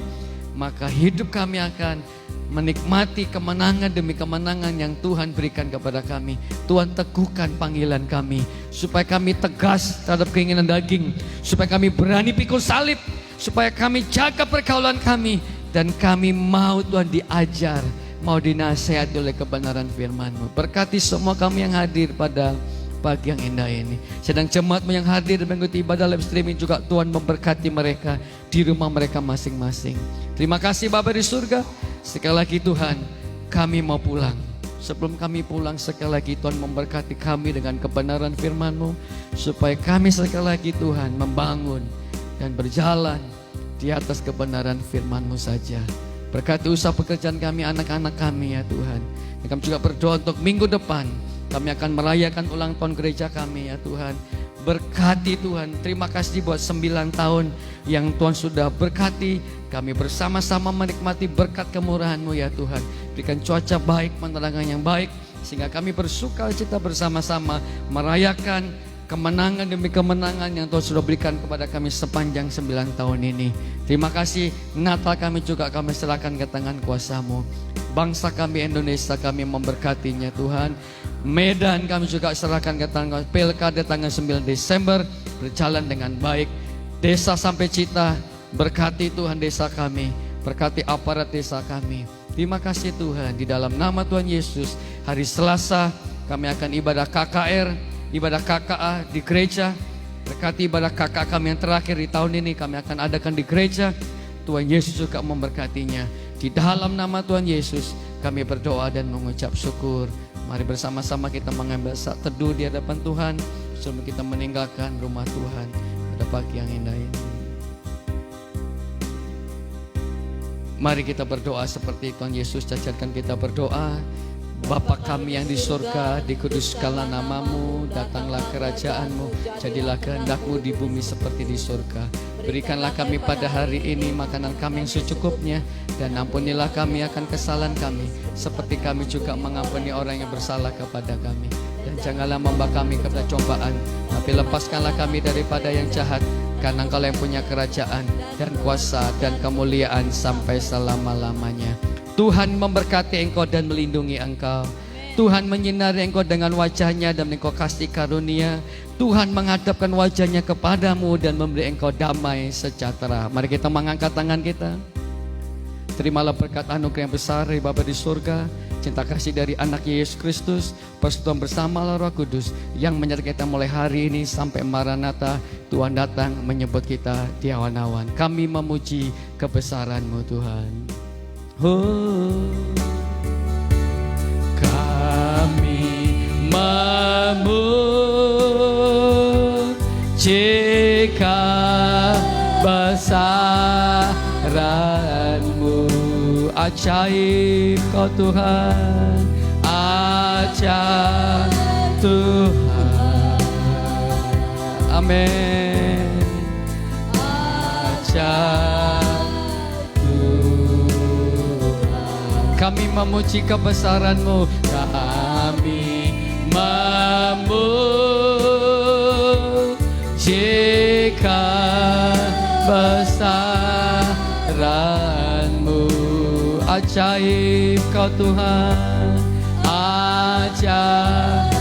Maka hidup kami akan menikmati kemenangan demi kemenangan yang Tuhan berikan kepada kami. Tuhan teguhkan panggilan kami, supaya kami tegas terhadap keinginan daging, supaya kami berani pikul salib, supaya kami jaga pergaulan kami, dan kami mau Tuhan diajar, mau dinasihati oleh kebenaran firman-Mu. Berkati semua kami yang hadir pada pagi yang indah ini. Sedang jemaat-Mu yang hadir dan mengikuti ibadah live streaming juga Tuhan memberkati mereka di rumah mereka masing-masing. Terima kasih Bapa di surga. Sekali lagi Tuhan, kami mau pulang. Sebelum kami pulang, sekali lagi Tuhan memberkati kami dengan kebenaran firman-Mu, supaya kami sekali lagi Tuhan membangun dan berjalan di atas kebenaran firman-Mu saja. Berkati usaha pekerjaan kami, anak-anak kami ya Tuhan. Dan kami juga berdoa untuk minggu depan kami akan merayakan ulang tahun gereja kami ya Tuhan. Berkati Tuhan, terima kasih buat 9 tahun yang Tuhan sudah berkati. Kami bersama-sama menikmati berkat kemurahan-Mu ya Tuhan. Berikan cuaca baik, penerangan yang baik, sehingga kami bersukacita bersama-sama merayakan kemenangan demi kemenangan yang Tuhan sudah berikan kepada kami sepanjang 9 tahun ini. Terima kasih. Natal kami juga kami serahkan ke tangan kuasa-Mu. Bangsa kami Indonesia kami memberkatinya Tuhan. Medan kami juga serahkan ke tangan. Pilkada tanggal 9 Desember berjalan dengan baik. Desa sampai Cita, berkati Tuhan desa kami, berkati aparat desa kami. Terima kasih Tuhan, di dalam nama Tuhan Yesus. Hari Selasa kami akan ibadah KKR, ibadah KKA di gereja. Berkati ibadah KKA kami yang terakhir di tahun ini kami akan adakan di gereja. Tuhan Yesus juga memberkatinya. Di dalam nama Tuhan Yesus kami berdoa dan mengucap syukur. Mari bersama-sama kita mengambil saat teduh di hadapan Tuhan sebelum kita meninggalkan rumah Tuhan pada pagi yang indah ini. Mari kita berdoa seperti Tuhan Yesus ajarkan kita berdoa. Bapa kami yang di surga, dikuduskanlah namamu, datanglah kerajaan-Mu, jadilah kehendak-Mu di bumi seperti di surga. Berikanlah kami pada hari ini makanan kami yang secukupnya, dan ampunilah kami akan kesalahan kami, seperti kami juga mengampuni orang yang bersalah kepada kami. Dan janganlah membawa kami kepada cobaan, tapi lepaskanlah kami daripada yang jahat, karena Engkau yang punya kerajaan dan kuasa dan kemuliaan sampai selama-lamanya. Tuhan memberkati engkau dan melindungi engkau. Tuhan menyinari engkau dengan wajahnya dan engkau kasih karunia. Tuhan menghadapkan wajahnya kepadamu dan memberi engkau damai sejahtera. Mari kita mengangkat tangan kita. Terimalah berkat anugerah yang besar dari Bapa di surga, cinta kasih dari anaknya Yesus Kristus, persekutuan bersama Roh Kudus yang menyertai kita mulai hari ini sampai Maranatha. Tuhan datang menyebut kita di awan-awan. Kami memuji kebesaran-Mu Tuhan. Kami memuji kebesaran-Mu. Ajaib Kau Tuhan, ajaib Tuhan. Amin. Ajaib kami memuji kebesaran-Mu. Kami memuji kebesaran-Mu. Ajaib Kau Tuhan, ajaib